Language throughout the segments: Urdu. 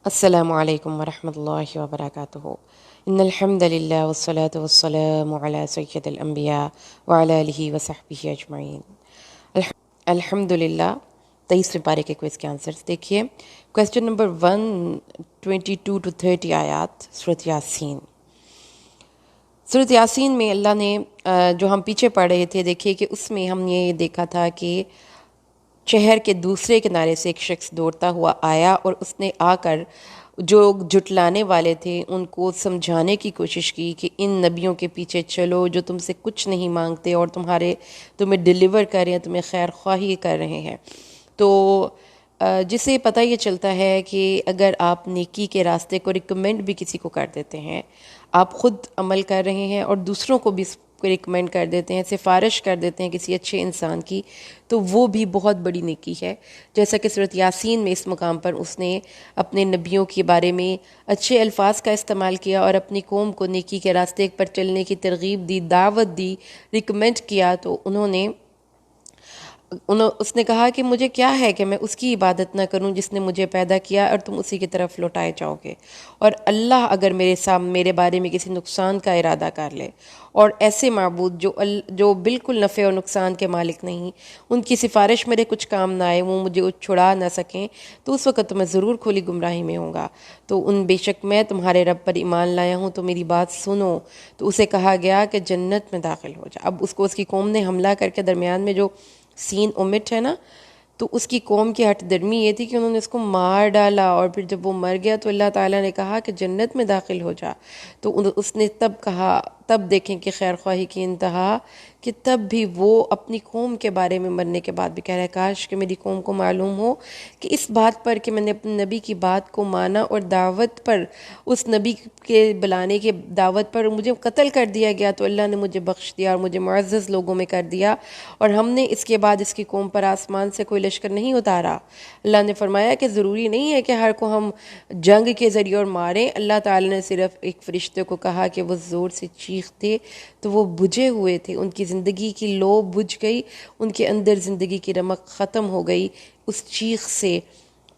السلام علیکم ورحمۃ اللہ وبرکاتہ۔ ان الحمد للہ والصلاة والسلام علی سید الانبیاء وعلی آلہ وصحبہ اجمعین۔ الحمد للہ 23ویں پارے کے کوئز کے آنسرز دیکھیے۔ کویسچن نمبر 122 to 30 آیات سورۃ یاسین۔ سورۃ یاسین میں اللہ نے جو ہم پیچھے پڑھ رہے تھے، دیکھیے کہ اس میں ہم نے یہ دیکھا تھا کہ شہر کے دوسرے کنارے سے ایک شخص دوڑتا ہوا آیا اور اس نے آ کر جو جھٹلانے والے تھے ان کو سمجھانے کی کوشش کی کہ ان نبیوں کے پیچھے چلو جو تم سے کچھ نہیں مانگتے اور تمہیں ڈیلیور کر رہے ہیں، تمہیں خیر خواہی کر رہے ہیں۔ تو جسے پتہ یہ چلتا ہے کہ اگر آپ نیکی کے راستے کو ریکمینڈ بھی کسی کو کر دیتے ہیں، آپ خود عمل کر رہے ہیں اور دوسروں کو بھی اس کو ریکمینڈ کر دیتے ہیں، سفارش کر دیتے ہیں کسی اچھے انسان کی، تو وہ بھی بہت بڑی نیکی ہے۔ جیسا کہ سورۃ یاسین میں اس مقام پر اس نے اپنے نبیوں کے بارے میں اچھے الفاظ کا استعمال کیا اور اپنی قوم کو نیکی کے راستے پر چلنے کی ترغیب دی، دعوت دی، ریکمینڈ کیا، تو اس نے کہا کہ مجھے کیا ہے کہ میں اس کی عبادت نہ کروں جس نے مجھے پیدا کیا اور تم اسی کی طرف لوٹائے جاؤ گے، اور اللہ اگر میرے بارے میں کسی نقصان کا ارادہ کر لے، اور ایسے معبود جو بالکل نفع اور نقصان کے مالک نہیں، ان کی سفارش میرے کچھ کام نہ آئے، وہ مجھے چھڑا نہ سکیں، تو اس وقت تو میں ضرور کھلی گمراہی میں ہوں گا۔ تو بے شک میں تمہارے رب پر ایمان لایا ہوں، تو میری بات سنو۔ تو اسے کہا گیا کہ جنت میں داخل ہو جا۔ اب اس کی قوم نے حملہ کر کے درمیان میں جو سین امٹ ہے نا، تو اس کی قوم کی ہٹ درمی یہ تھی کہ انہوں نے اس کو مار ڈالا، اور پھر جب وہ مر گیا تو اللہ تعالیٰ نے کہا کہ جنت میں داخل ہو جا۔ تو اس نے تب کہا، تب دیکھیں کہ خیر خواہی کی انتہا، کہ تب بھی وہ اپنی قوم کے بارے میں مرنے کے بعد بھی کہہ رہا ہے کاش کہ میری قوم کو معلوم ہو کہ اس بات پر کہ میں نے اپنے نبی کی بات کو مانا اور دعوت پر، اس نبی کے بلانے کے دعوت پر مجھے قتل کر دیا گیا، تو اللہ نے مجھے بخش دیا اور مجھے معزز لوگوں میں کر دیا، اور ہم نے اس کے بعد اس کی قوم پر آسمان سے کوئی لشکر نہیں اتارا۔ اللہ نے فرمایا کہ ضروری نہیں ہے کہ ہر کو ہم جنگ کے ذریعے اور ماریں۔ اللہ تعالیٰ نے صرف ایک فرشتے کو کہا کہ وہ زور سے چیختے تو وہ بجھے ہوئے تھے، ان کی زندگی کی لو بجھ گئی، ان کے اندر زندگی کی رمق ختم ہو گئی اس چیخ سے۔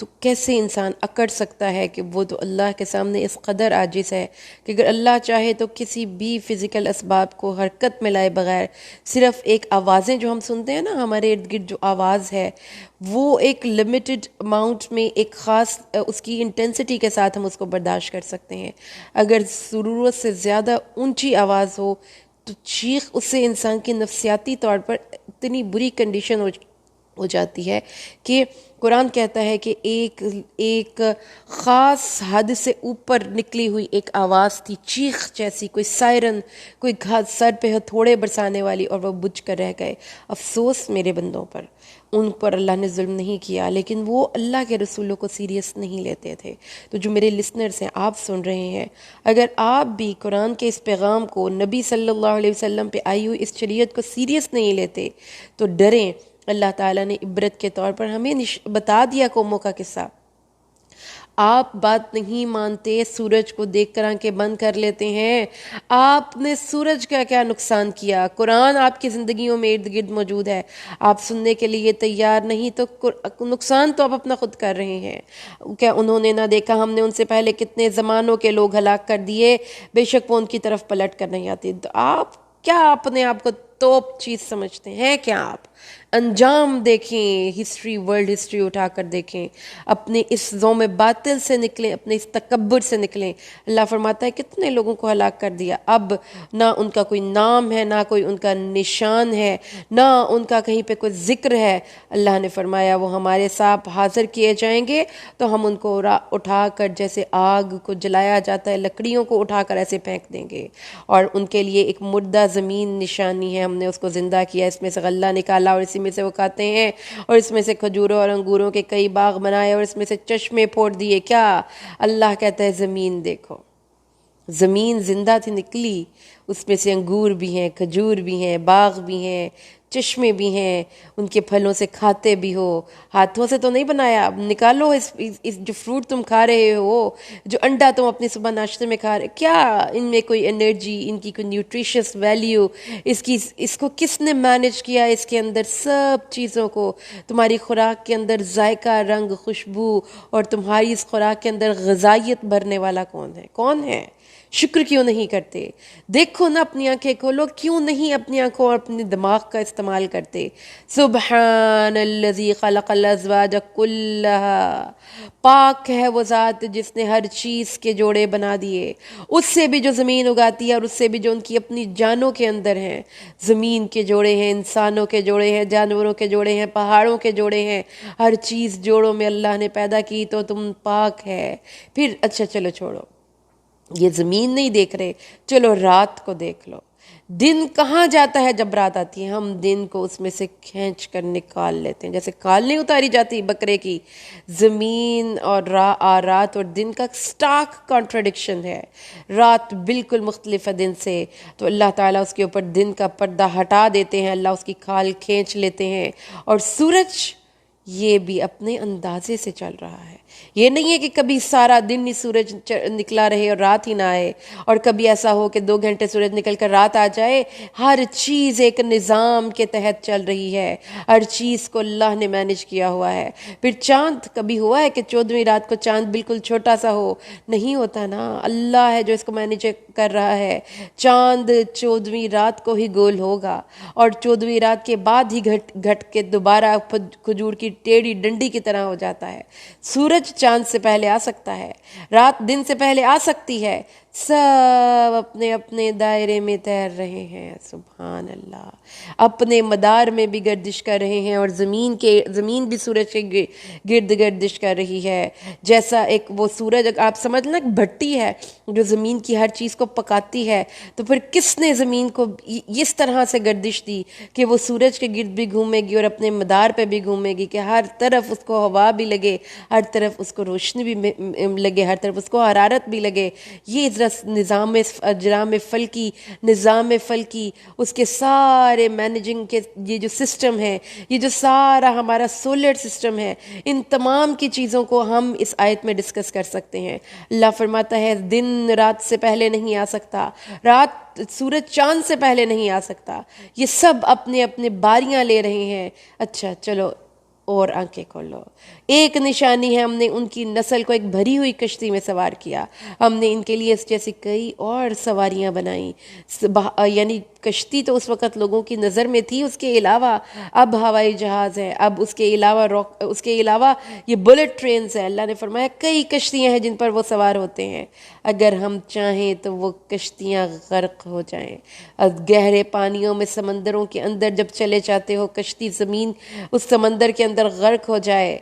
تو کیسے انسان اکڑ سکتا ہے کہ وہ تو اللہ کے سامنے اس قدر عاجز ہے کہ اگر اللہ چاہے تو کسی بھی فزیکل اسباب کو حرکت میں لائے بغیر، صرف ایک آوازیں جو ہم سنتے ہیں نا، ہمارے ارد گرد جو آواز ہے، وہ ایک لمیٹڈ اماؤنٹ میں ایک خاص اس کی انٹینسٹی کے ساتھ ہم اس کو برداشت کر سکتے ہیں۔ اگر ضرورت سے زیادہ اونچی آواز ہو تو چیخ اس سے انسان کی نفسیاتی طور پر اتنی بری کنڈیشن ہو جاتی ہے کہ قرآن کہتا ہے کہ ایک خاص حد سے اوپر نکلی ہوئی ایک آواز تھی، چیخ جیسی، کوئی سائرن، کوئی سر پہ ہتھوڑے برسانے والی، اور وہ بجھ کر رہ گئے۔ افسوس میرے بندوں پر، ان پر اللہ نے ظلم نہیں کیا، لیکن وہ اللہ کے رسولوں کو سیریس نہیں لیتے تھے۔ تو جو میرے لسنرز ہیں، آپ سن رہے ہیں، اگر آپ بھی قرآن کے اس پیغام کو، نبی صلی اللہ علیہ وسلم پہ آئی ہوئی اس شریعت کو سیریس نہیں لیتے، تو ڈریں۔ اللہ تعالیٰ نے عبرت کے طور پر ہمیں بتا دیا قوموں کا قصہ۔ آپ بات نہیں مانتے، سورج کو دیکھ کر آنکھیں بند کر لیتے ہیں۔ آپ نے سورج کا کیا نقصان کیا؟ قرآن آپ کی زندگیوں میں ارد گرد موجود ہے، آپ سننے کے لیے تیار نہیں، تو نقصان تو آپ اپنا خود کر رہے ہیں۔ کیا انہوں نے نہ دیکھا ہم نے ان سے پہلے کتنے زمانوں کے لوگ ہلاک کر دیے، بے شک وہ ان کی طرف پلٹ کر نہیں آتے۔ تو آپ کیا اپنے آپ کو توپ چیز سمجھتے ہیں؟ کیا آپ انجام دیکھیں، ہسٹری، ورلڈ ہسٹری اٹھا کر دیکھیں، اپنے اس زوم باطل سے نکلیں، اپنے اس تکبر سے نکلیں۔ اللہ فرماتا ہے کتنے لوگوں کو ہلاک کر دیا، اب نہ ان کا کوئی نام ہے، نہ کوئی ان کا نشان ہے، نہ ان کا کہیں پہ کوئی ذکر ہے۔ اللہ نے فرمایا وہ ہمارے ساتھ حاضر کیے جائیں گے تو ہم ان کو اٹھا کر جیسے آگ کو جلایا جاتا ہے، لکڑیوں کو اٹھا کر ایسے پھینک دیں گے، اور ان کے لیے ایک مردہ زمین نشانی ہے، ہم نے اس کو زندہ کیا، اس میں سے غلہ نکالا اور اسی میں سے وہ کھاتے ہیں، اور اس میں سے کھجوروں اور انگوروں کے کئی باغ بنائے اور اس میں سے چشمے پھوڑ دیے۔ کیا اللہ کہتا ہے زمین دیکھو، زمین زندہ تھی، نکلی، اس میں سے انگور بھی ہیں، کھجور بھی ہیں، باغ بھی ہیں، چشمے بھی ہیں، ان کے پھلوں سے کھاتے بھی ہو، ہاتھوں سے تو نہیں بنایا. اب نکالو اس جو فروٹ تم کھا رہے ہو، جو انڈا تم اپنی صبح ناشتے میں کھا رہے، کیا ان میں کوئی انرجی، ان کی کوئی نیوٹریشس ویلیو، اس کو کس نے مینیج کیا؟ اس کے اندر سب چیزوں کو، تمہاری خوراک کے اندر ذائقہ، رنگ، خوشبو، اور تمہاری اس خوراک کے اندر غذائیت بھرنے والا کون ہے؟ شکر کیوں نہیں کرتے؟ دیکھو نا، اپنی آنکھیں کھولو، کیوں نہیں اپنی آنکھوں اور اپنے دماغ کا استعمال کرتے؟ سبحان الذی خلق الازواج کلھا، پاک ہے وہ ذات جس نے ہر چیز کے جوڑے بنا دیے، اس سے بھی جو زمین اگاتی ہے اور اس سے بھی جو ان کی اپنی جانوں کے اندر ہیں. زمین کے جوڑے ہیں، انسانوں کے جوڑے ہیں، جانوروں کے جوڑے ہیں، پہاڑوں کے جوڑے ہیں، ہر چیز جوڑوں میں اللہ نے پیدا کی، تو تم پاک ہے. پھر اچھا چلو چھوڑو، یہ زمین نہیں دیکھ رہے، چلو رات کو دیکھ لو. دن کہاں جاتا ہے جب رات آتی ہے؟ ہم دن کو اس میں سے کھینچ کر نکال لیتے ہیں، جیسے کال نہیں اتاری جاتی بکرے کی. زمین اور رات اور دن کا سٹارک کانٹرڈکشن ہے. رات بالکل مختلف ہے دن سے، تو اللہ تعالیٰ اس کے اوپر دن کا پردہ ہٹا دیتے ہیں، اللہ اس کی کھال کھینچ لیتے ہیں. اور سورج یہ بھی اپنے اندازے سے چل رہا ہے. یہ نہیں ہے کہ کبھی سارا دن ہی سورج نکلا رہے اور رات ہی نہ آئے، اور کبھی ایسا ہو کہ 2 گھنٹے سورج نکل کر رات آ جائے. ہر چیز ایک نظام کے تحت چل رہی ہے، ہر چیز کو اللہ نے مینیج کیا ہوا ہے. پھر چاند، کبھی ہوا ہے کہ 14ویں رات کو چاند بالکل چھوٹا سا ہو؟ نہیں ہوتا نا، اللہ ہے جو اس کو مینیج کر رہا ہے. چاند 14ویں رات کو ہی گول ہوگا، اور 14ویں رات کے بعد ہی گھٹ کے دوبارہ کھجور کی ٹیڑھی ڈنڈی کی طرح ہو جاتا ہے. سورج چاند سے پہلے آ سکتا ہے، رات دن سے پہلے آ سکتی ہے. سب اپنے اپنے دائرے میں تیر رہے ہیں. سبحان اللہ، اپنے مدار میں بھی گردش کر رہے ہیں، اور زمین بھی سورج کے گرد گردش کر رہی ہے. جیسا ایک وہ سورج، آپ سمجھ لیں بھٹی ہے جو زمین کی ہر چیز کو پکاتی ہے، تو پھر کس نے زمین کو اس طرح سے گردش دی کہ وہ سورج کے گرد بھی گھومے گی اور اپنے مدار پہ بھی گھومے گی، کہ ہر طرف اس کو ہوا بھی لگے، ہر طرف اس کو روشنی بھی لگے، ہر طرف اس کو حرارت بھی لگے. یہ نظام فلکی، اس کے سارے مینیجنگ کے یہ جو سسٹم ہے، یہ جو سارا ہمارا سولر سسٹم ہے، ان تمام کی چیزوں کو ہم اس آیت میں ڈسکس کر سکتے ہیں. اللہ فرماتا ہے دن رات سے پہلے نہیں آ سکتا، رات سورج چاند سے پہلے نہیں آ سکتا. یہ سب اپنے اپنے باریاں لے رہے ہیں. اچھا چلو اور آنکھیں کھولو. ایک نشانی ہے، ہم نے ان کی نسل کو ایک بھری ہوئی کشتی میں سوار کیا، ہم نے ان کے لیے اس جیسی کئی اور سواریاں بنائیں. یعنی کشتی تو اس وقت لوگوں کی نظر میں تھی، اس کے علاوہ اب ہوائی جہاز ہے، اب اس کے علاوہ یہ بلٹ ٹرینز ہیں. اللہ نے فرمایا کئی کشتیاں ہیں جن پر وہ سوار ہوتے ہیں. اگر ہم چاہیں تو وہ کشتیاں غرق ہو جائیں. گہرے پانیوں میں، سمندروں کے اندر جب چلے جاتے ہو، کشتی زمین اس سمندر کے اندر غرق ہو جائے،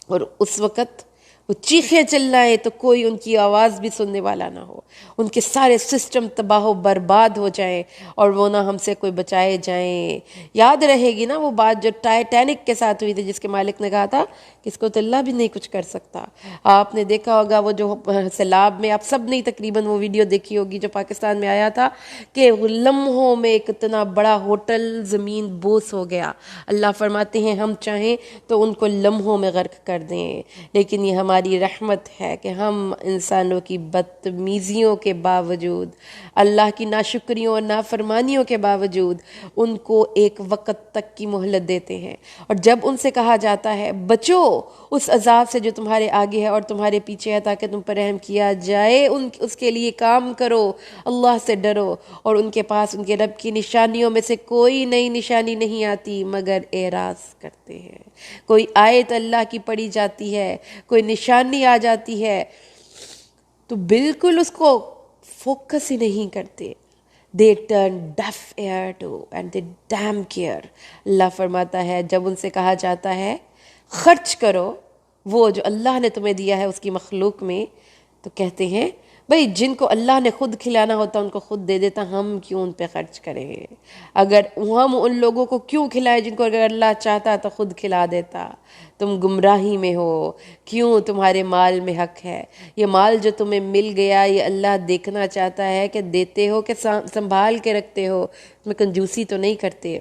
اور اس وقت وہ چیخیں چلائیں تو کوئی ان کی آواز بھی سننے والا نہ ہو، ان کے سارے سسٹم تباہ و برباد ہو جائیں، اور وہ نہ ہم سے کوئی بچائے جائیں. یاد رہے گی نا وہ بات جو ٹائٹینک کے ساتھ ہوئی تھی، جس کے مالک نے کہا تھا کہ اس کو تو اللہ بھی نہیں کچھ کر سکتا. آپ نے دیکھا ہوگا وہ جو سیلاب میں، آپ سب نے تقریباً وہ ویڈیو دیکھی ہوگی جو پاکستان میں آیا تھا، کہ لمحوں میں ایک اتنا بڑا ہوٹل زمین بوس ہو گیا. اللہ فرماتے ہیں ہم چاہیں تو ان کو لمحوں میں غرق کر دیں، لیکن یہ ہماری رحمت ہے کہ ہم انسانوں کی بدتمیزیوں کے باوجود، اللہ کی ناشکریوں اور نافرمانیوں کے باوجود ان کو ایک وقت تک کی مہلت دیتے ہیں. اور جب ان سے کہا جاتا ہے بچو اس عذاب سے جو تمہارے آگے ہے اور تمہارے پیچھے ہے، تاکہ تم پر رحم کیا جائے، اس کے لیے کام کرو، اللہ سے ڈرو. اور ان کے پاس ان کے رب کی نشانیوں میں سے کوئی نئی نشانی نہیں آتی مگر اعراض کرتے ہیں. کوئی آیت اللہ کی پڑھی جاتی ہے، کوئی نشانی آ جاتی ہے تو بالکل اس کو فوکس ہی نہیں کرتے. They turn deaf ear to and they damn care. اللہ فرماتا ہے جب ان سے کہا جاتا ہے خرچ کرو وہ جو اللہ نے تمہیں دیا ہے اس کی مخلوق میں، تو کہتے ہیں بھئی جن کو اللہ نے خود کھلانا ہوتا ان کو خود دے دیتا، ہم کیوں ان پہ خرچ کریں؟ اگر ہم ان لوگوں کو کیوں کھلائے جن کو اگر اللہ چاہتا تو خود کھلا دیتا؟ تم گمراہی میں ہو، کیوں تمہارے مال میں حق ہے؟ یہ مال جو تمہیں مل گیا یہ اللہ دیکھنا چاہتا ہے کہ دیتے ہو کہ سنبھال کے رکھتے ہو، تمہیں کنجوسی تو نہیں کرتے؟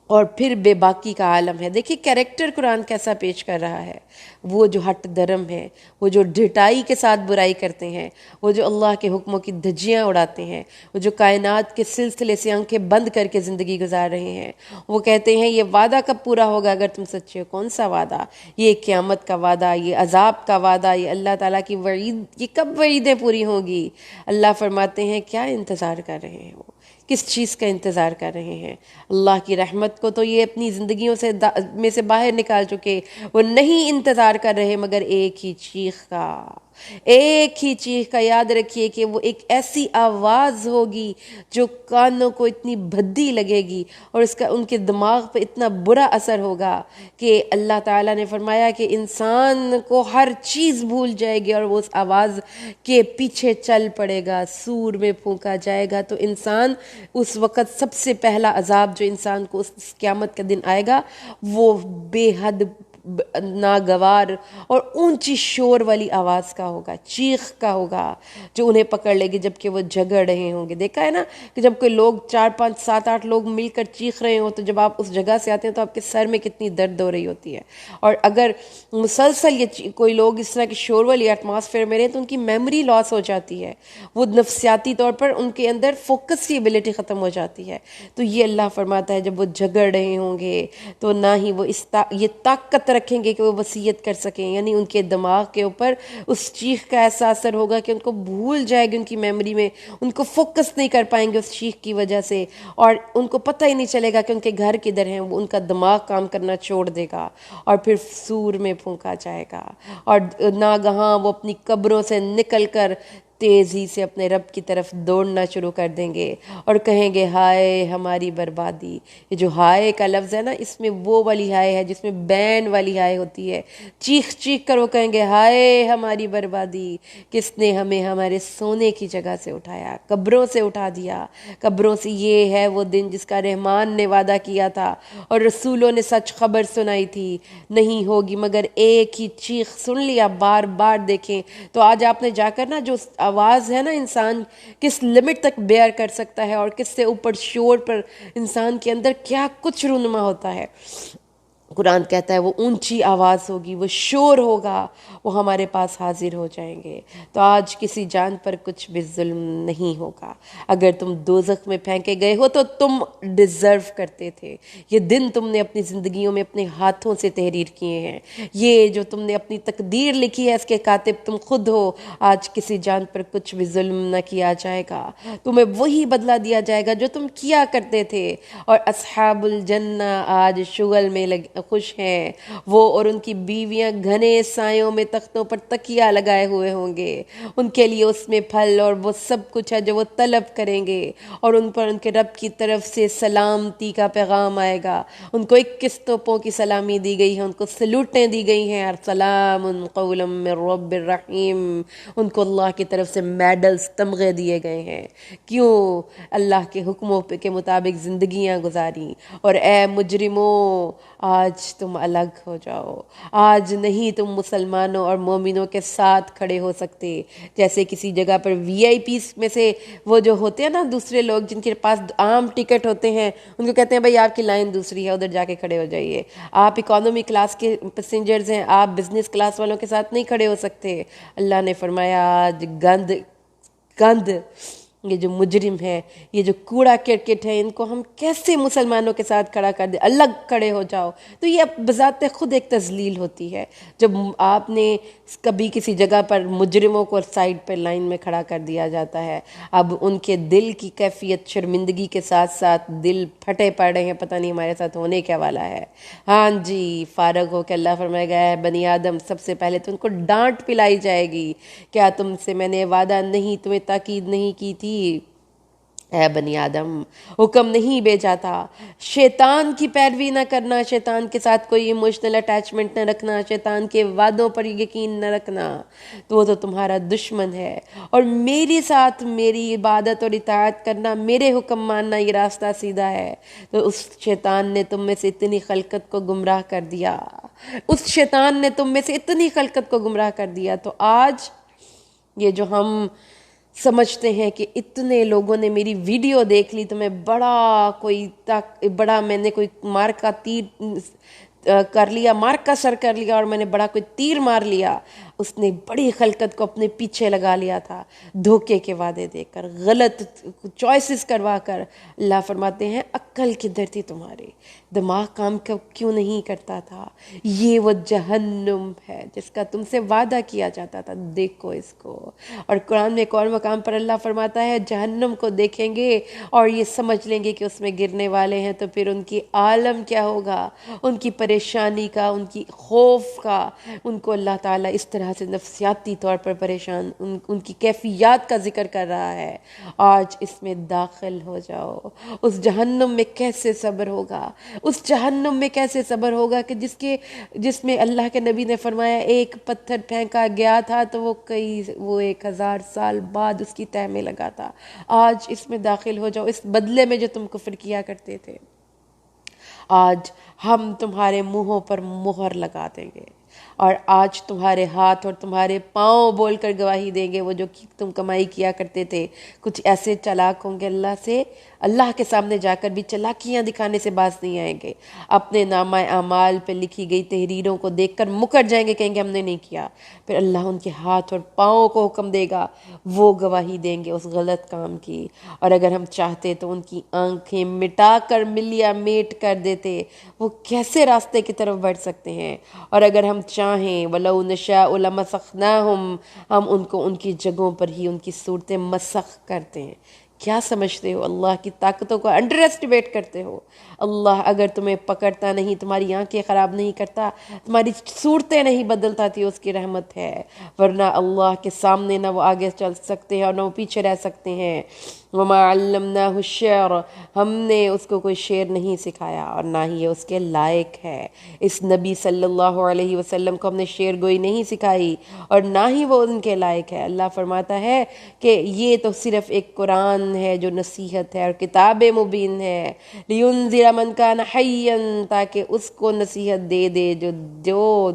اور پھر بے باکی کا عالم ہے۔ دیکھیے کیریکٹر قرآن کیسا پیش کر رہا ہے، وہ جو ہٹ درم ہے، وہ جو ڈھٹائی کے ساتھ برائی کرتے ہیں، وہ جو اللہ کے حکموں کی دھجیاں اڑاتے ہیں، وہ جو کائنات کے سلسلے سے آنکھیں بند کر کے زندگی گزار رہے ہیں، وہ کہتے ہیں یہ وعدہ کب پورا ہوگا اگر تم سچے ہو؟ کون سا وعدہ؟ یہ قیامت کا وعدہ، یہ عذاب کا وعدہ، یہ اللہ تعالیٰ کی وعید، یہ کب وعیدیں پوری ہوں گی؟ اللہ فرماتے ہیں کیا انتظار کر رہے ہیں وہ؟ کس چیز کا انتظار کر رہے ہیں؟ اللہ کی رحمت کو تو یہ اپنی زندگیوں میں سے باہر نکال چکے، وہ نہیں انتظار کر رہے مگر ایک ہی چیخ کا، ایک ہی چیخ کا۔ یاد رکھیے کہ وہ ایک ایسی آواز ہوگی جو کانوں کو اتنی بھدی لگے گی اور اس کا ان کے دماغ پہ اتنا برا اثر ہوگا کہ اللہ تعالیٰ نے فرمایا کہ انسان کو ہر چیز بھول جائے گی اور وہ اس آواز کے پیچھے چل پڑے گا، سور میں پھونکا جائے گا۔ تو انسان اس وقت سب سے پہلا عذاب جو انسان کو اس قیامت کا دن آئے گا وہ بے حد ناگوار اور اونچی شور والی آواز کا ہوگا، چیخ کا ہوگا جو انہیں پکڑ لے گی جبکہ وہ جھگڑ رہے ہوں گے۔ دیکھا ہے نا کہ جب کوئی لوگ 4 5 7 8 لوگ مل کر چیخ رہے ہوں تو جب آپ اس جگہ سے آتے ہیں تو آپ کے سر میں کتنی درد ہو رہی ہوتی ہے۔ اور اگر مسلسل یہ کوئی لوگ اس طرح کی شور والی ایٹماسفیئر میں رہیں تو ان کی میموری لاس ہو جاتی ہے، وہ نفسیاتی طور پر ان کے اندر فوکس کی ایبلٹی ختم ہو جاتی ہے۔ تو یہ اللہ فرماتا ہے جب وہ جھگڑ رہے ہوں گے تو نہ ہی وہ یہ طاقت رکھیں گے کہ وہ وصیت کر سکیں، یعنی ان کے دماغ کے اوپر اس چیخ کا ایسا اثر ہوگا کہ ان کو بھول جائے گی، ان کی میموری میں ان کو فوکس نہیں کر پائیں گے اس چیخ کی وجہ سے، اور ان کو پتہ ہی نہیں چلے گا کہ ان کے گھر کدھر ہیں، وہ ان کا دماغ کام کرنا چھوڑ دے گا اور پھر سور میں پھونکا جائے گا، اور ناگہاں وہ اپنی قبروں سے نکل کر تیزی سے اپنے رب کی طرف دوڑنا شروع کر دیں گے اور کہیں گے ہائے ہماری بربادی۔ یہ جو ہائے کا لفظ ہے نا، اس میں وہ والی ہائے ہے جس میں بین والی ہائے ہوتی ہے، چیخ چیخ کر وہ کہیں گے ہائے ہماری بربادی، کس نے ہمیں ہمارے سونے کی جگہ سے اٹھایا، قبروں سے اٹھا دیا۔ قبروں سے یہ ہے وہ دن جس کا رحمان نے وعدہ کیا تھا اور رسولوں نے سچ خبر سنائی تھی، نہیں ہوگی مگر ایک ہی چیخ۔ سن لیا، بار بار دیکھیں تو آج آپ نے جا کر نا جو آواز ہے نا انسان کس لمٹ تک بیئر کر سکتا ہے اور کس سے اوپر شور پر انسان کے اندر کیا کچھ رونما ہوتا ہے۔ قرآن کہتا ہے وہ اونچی آواز ہوگی، وہ شور ہوگا، وہ ہمارے پاس حاضر ہو جائیں گے۔ تو آج کسی جان پر کچھ بھی ظلم نہیں ہوگا۔ اگر تم دوزخ میں پھینکے گئے ہو تو تم ڈیزرو کرتے تھے، یہ دن تم نے اپنی زندگیوں میں اپنے ہاتھوں سے تحریر کیے ہیں، یہ جو تم نے اپنی تقدیر لکھی ہے اس کے کاتب تم خود ہو۔ آج کسی جان پر کچھ بھی ظلم نہ کیا جائے گا، تمہیں وہی بدلہ دیا جائے گا جو تم کیا کرتے تھے۔ اور اصحاب الجنہ آج شغل میں خوش ہیں، وہ اور ان کی بیویاں گھنے سایوں میں تختوں پر تکیہ لگائے ہوئے ہوں گے، ان کے لیے اس میں پھل اور وہ سب کچھ ہے جو وہ طلب کریں گے، اور ان پر ان کے رب کی طرف سے سلامتی کا پیغام آئے گا۔ ان کو 21 توپوں کی سلامی دی گئی ہے، ان کو سلوٹیں دی گئی ہیں، اور سلام قولا من رب الرحیم، ان کو اللہ کی طرف سے میڈلز، تمغے دیے گئے ہیں۔ کیوں؟ اللہ کے حکموں کے مطابق زندگیاں گزاری۔ اور اے مجرموں آج تم الگ ہو جاؤ، آج نہیں تم مسلمانوں اور مومنوں کے ساتھ کھڑے ہو سکتے۔ جیسے کسی جگہ پر وی آئی پیز میں سے وہ جو ہوتے ہیں نا دوسرے لوگ جن کے پاس عام ٹکٹ ہوتے ہیں، ان کو کہتے ہیں بھائی آپ کی لائن دوسری ہے، ادھر جا کے کھڑے ہو جائیے۔ آپ اکانومی کلاس کے پیسنجرز ہیں، آپ بزنس کلاس والوں کے ساتھ نہیں کھڑے ہو سکتے۔ اللہ نے فرمایا آج گند یہ جو مجرم ہے، یہ جو کوڑا کرکٹ ہے، ان کو ہم کیسے مسلمانوں کے ساتھ کھڑا کر دیں؟ الگ کھڑے ہو جاؤ۔ تو یہ بذات خود ایک تذلیل ہوتی ہے جب آپ نے کبھی کسی جگہ پر مجرموں کو سائڈ پر لائن میں کھڑا کر دیا جاتا ہے۔ اب ان کے دل کی کیفیت شرمندگی کے ساتھ ساتھ دل پھٹے پڑ رہے ہیں، پتہ نہیں ہمارے ساتھ ہونے کیا والا ہے۔ ہاں جی، فارغ ہو کہ اللہ فرمائے گا ہے بنی آدم، سب سے پہلے تو ان کو ڈانٹ پلائی جائے گی، کیا تم سے میں نے وعدہ نہیں، تمہیں تاکید نہیں کی تھی اے بنی آدم، حکم نہیں بھیجا تھا شیطان کی پیروی نہ کرنا، شیطان کے ساتھ کوئی ایموشنل اٹیچمنٹ نہ رکھنا، شیطان کے وعدوں پر یقین نہ رکھنا، تو وہ تو تمہارا دشمن ہے، اور میری ساتھ میری عبادت اور اطاعت کرنا، میرے حکم ماننا، یہ راستہ سیدھا ہے۔ تو اس شیطان نے تم میں سے اتنی خلقت کو گمراہ کر دیا، اس شیطان نے تم میں سے اتنی خلقت کو گمراہ کر دیا۔ تو آج یہ جو ہم سمجھتے ہیں کہ اتنے لوگوں نے میری ویڈیو دیکھ لی تو میں میں نے کوئی مار کا تیر کر لیا، مار کا سر کر لیا، اور میں نے بڑا کوئی تیر مار لیا، اس نے بڑی خلقت کو اپنے پیچھے لگا لیا تھا، دھوکے کے وعدے دے کر، غلط چوائسز کروا کر۔ اللہ فرماتے ہیں عقل کدھر تھی تمہاری، دماغ کام کیوں نہیں کرتا تھا؟ یہ وہ جہنم ہے جس کا تم سے وعدہ کیا جاتا تھا، دیکھو اس کو۔ اور قرآن میں ایک اور مقام پر اللہ فرماتا ہے جہنم کو دیکھیں گے اور یہ سمجھ لیں گے کہ اس میں گرنے والے ہیں، تو پھر ان کی عالم کیا ہوگا، ان کی پریشانی کا، ان کی خوف کا، ان کو اللہ تعالیٰ اس طرح سے نفسیاتی طور پر پریشان، ان کی کیفیات کا ذکر کر رہا ہے۔ آج اس میں داخل ہو جاؤ، اس جہنم میں کیسے صبر ہوگا، اس جہنم میں کیسے صبر ہوگا کہ جس میں اللہ کے نبی نے فرمایا ایک پتھر پھینکا گیا تھا تو وہ 1000 سال بعد اس کی تہ میں لگا تھا۔ آج اس میں داخل ہو جاؤ، اس بدلے میں جو تم کفر کیا کرتے تھے، آج ہم تمہارے منہوں پر مہر لگا دیں گے، اور آج تمہارے ہاتھ اور تمہارے پاؤں بول کر گواہی دیں گے۔ وہ جو تم کمائی کیا کرتے تھے، کچھ ایسے چلاک ہوں گے اللہ کے سامنے جا کر بھی چلاکیاں دکھانے سے باز نہیں آئیں گے، اپنے نامہ اعمال پہ لکھی گئی تحریروں کو دیکھ کر مکر جائیں گے، کہیں گے ہم نے نہیں کیا۔ پھر اللہ ان کے ہاتھ اور پاؤں کو حکم دے گا، وہ گواہی دیں گے اس غلط کام کی۔ اور اگر ہم چاہتے تو ان کی آنکھیں مٹا کر ملیا میٹ کر دیتے، وہ کیسے راستے کی طرف بڑھ سکتے ہیں۔ اور اگر ہم چاہیں وَلَوْ نَشَاءُ لَمَسَخْنَاهُمْ، ہم ان کو ان کی جگہوں پر ہی ان کی صورتیں مسخ کرتے ہیں۔ کیا سمجھتے ہو؟ اللہ کی طاقتوں کو انڈر ایسٹیمیٹ کرتے ہو؟ اللہ اگر تمہیں پکڑتا نہیں، تمہاری آنکھیں خراب نہیں کرتا، تمہاری صورتیں نہیں بدلتا تھی، اس کی رحمت ہے، ورنہ اللہ کے سامنے نہ وہ آگے چل سکتے ہیں اور نہ وہ پیچھے رہ سکتے ہیں۔ وَمَا عَلَّمْنَاهُ الشِّعْرَ، ہم نے اس کو کوئی شعر نہیں سکھایا اور نہ ہی یہ اس کے لائق ہے۔ اس نبی صلی اللہ علیہ وسلم کو ہم نے شعر گوئی نہیں سکھائی اور نہ ہی وہ ان کے لائق ہے۔ اللہ فرماتا ہے کہ یہ تو صرف ایک قرآن ہے جو نصیحت ہے اور کتاب مبین ہے، لِيُنذِرَ مَنْ كَانَ حَيًّا، تاکہ اس کو نصیحت دے دے جو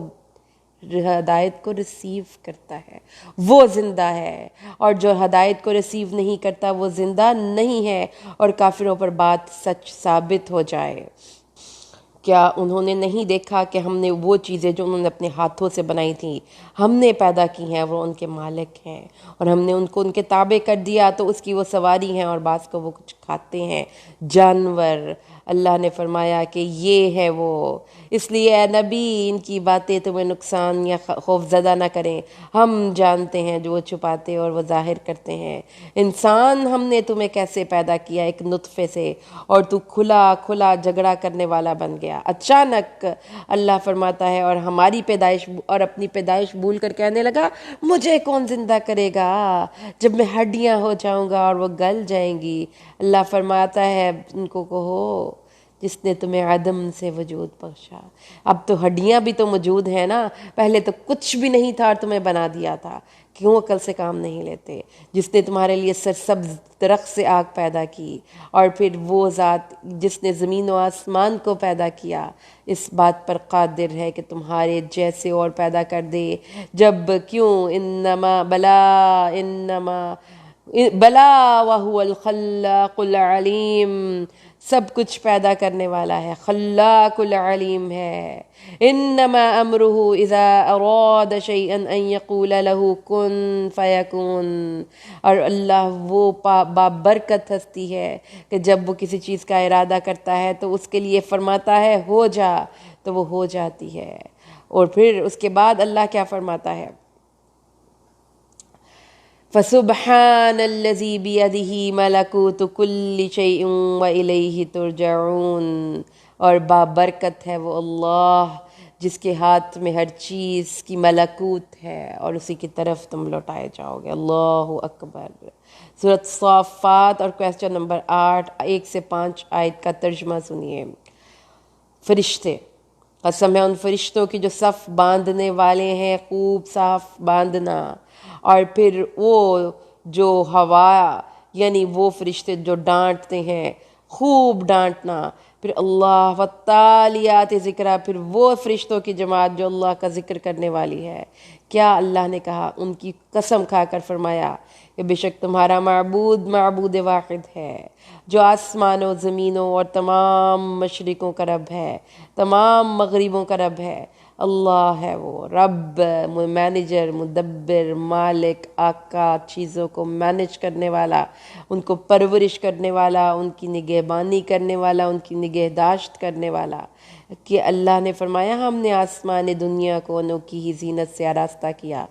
ہدایت کو ریسیو کرتا ہے، وہ زندہ ہے، اور جو ہدایت کو ریسیو نہیں کرتا وہ زندہ نہیں ہے، اور کافروں پر بات سچ ثابت ہو جائے۔ کیا انہوں نے نہیں دیکھا کہ ہم نے وہ چیزیں جو انہوں نے اپنے ہاتھوں سے بنائی تھیں، ہم نے پیدا کی ہیں، وہ ان کے مالک ہیں، اور ہم نے ان کو ان کے تابع کر دیا تو اس کی وہ سواری ہیں، اور بعض کو وہ کچھ کھاتے ہیں جانور۔ اللہ نے فرمایا کہ یہ ہے وہ، اس لیے اے نبی ان کی باتیں تمہیں نقصان یا خوف زدہ نہ کریں، ہم جانتے ہیں جو وہ چھپاتے اور وہ ظاہر کرتے ہیں۔ انسان ہم نے تمہیں کیسے پیدا کیا، ایک نطفے سے، اور تو کھلا کھلا جھگڑا کرنے والا بن گیا اچانک۔ اللہ فرماتا ہے اور ہماری پیدائش اور اپنی پیدائش بھول کر کہنے لگا مجھے کون زندہ کرے گا جب میں ہڈیاں ہو جاؤں گا اور وہ گل جائیں گی۔ اللہ فرماتا ہے ان کو کہو جس نے تمہیں عدم سے وجود بخشا، اب تو ہڈیاں بھی تو موجود ہیں نا، پہلے تو کچھ بھی نہیں تھا اور تمہیں بنا دیا تھا، کیوں عقل سے کام نہیں لیتے؟ جس نے تمہارے لیے سرسبز درخت سے آگ پیدا کی، اور پھر وہ ذات جس نے زمین و آسمان کو پیدا کیا اس بات پر قادر ہے کہ تمہارے جیسے اور پیدا کر دے، جب کیوں بلا وَهُوَ الْخَلَّاقُ الْعَلِيمُ، سب کچھ پیدا کرنے والا ہے، خلاق العلیم ہے۔ انما امرہ اذا اراد شیئا ان یقول له کن فیکون، اور اللہ وہ بابرکت ہستی ہے کہ جب وہ کسی چیز کا ارادہ کرتا ہے تو اس کے لیے فرماتا ہے ہو جا، تو وہ ہو جاتی ہے۔ اور پھر اس کے بعد اللہ کیا فرماتا ہے؟ فَسُبْحَانَ الَّذِي بِيَدِهِ مَلَكُوتُ كُلِّ شَيْءٍ وَإِلَيْهِ تُرْجَعُونَ، اور بابرکت ہے وہ اللہ جس کے ہاتھ میں ہر چیز کی ملکوت ہے اور اسی کی طرف تم لوٹائے جاؤ گے۔ اللہ اکبر۔ سورۃ صافات اور کویسچن نمبر 8 1 سے 5 آیت کا ترجمہ سنیے۔ فرشتے، قسم ہے ان فرشتوں کی جو صف باندھنے والے ہیں، خوب صاف باندھنا، اور پھر وہ جو ہوا یعنی وہ فرشتے جو ڈانٹتے ہیں، خوب ڈانٹنا، پھر اللہ والتالیات ذکرہ، پھر وہ فرشتوں کی جماعت جو اللہ کا ذکر کرنے والی ہے۔ کیا اللہ نے کہا؟ ان کی قسم کھا کر فرمایا کہ بے شک تمہارا معبود واحد ہے، جو آسمان و زمینوں اور تمام مشرقوں کا رب ہے، تمام مغربوں کا رب ہے۔ اللہ ہے وہ رب، مینیجر، مدبر، مالک، آقا، چیزوں کو مینیج کرنے والا، ان کو پرورش کرنے والا، ان کی نگہبانی کرنے والا، ان کی نگہداشت کرنے والا۔ کہ اللہ نے فرمایا ہم نے آسمان دنیا کو انوکھی ہی زینت سے آراستہ کیا۔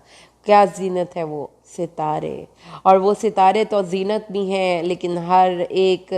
کیا زینت ہے؟ وہ ستارے، اور وہ ستارے تو زینت بھی ہیں لیکن ہر ایک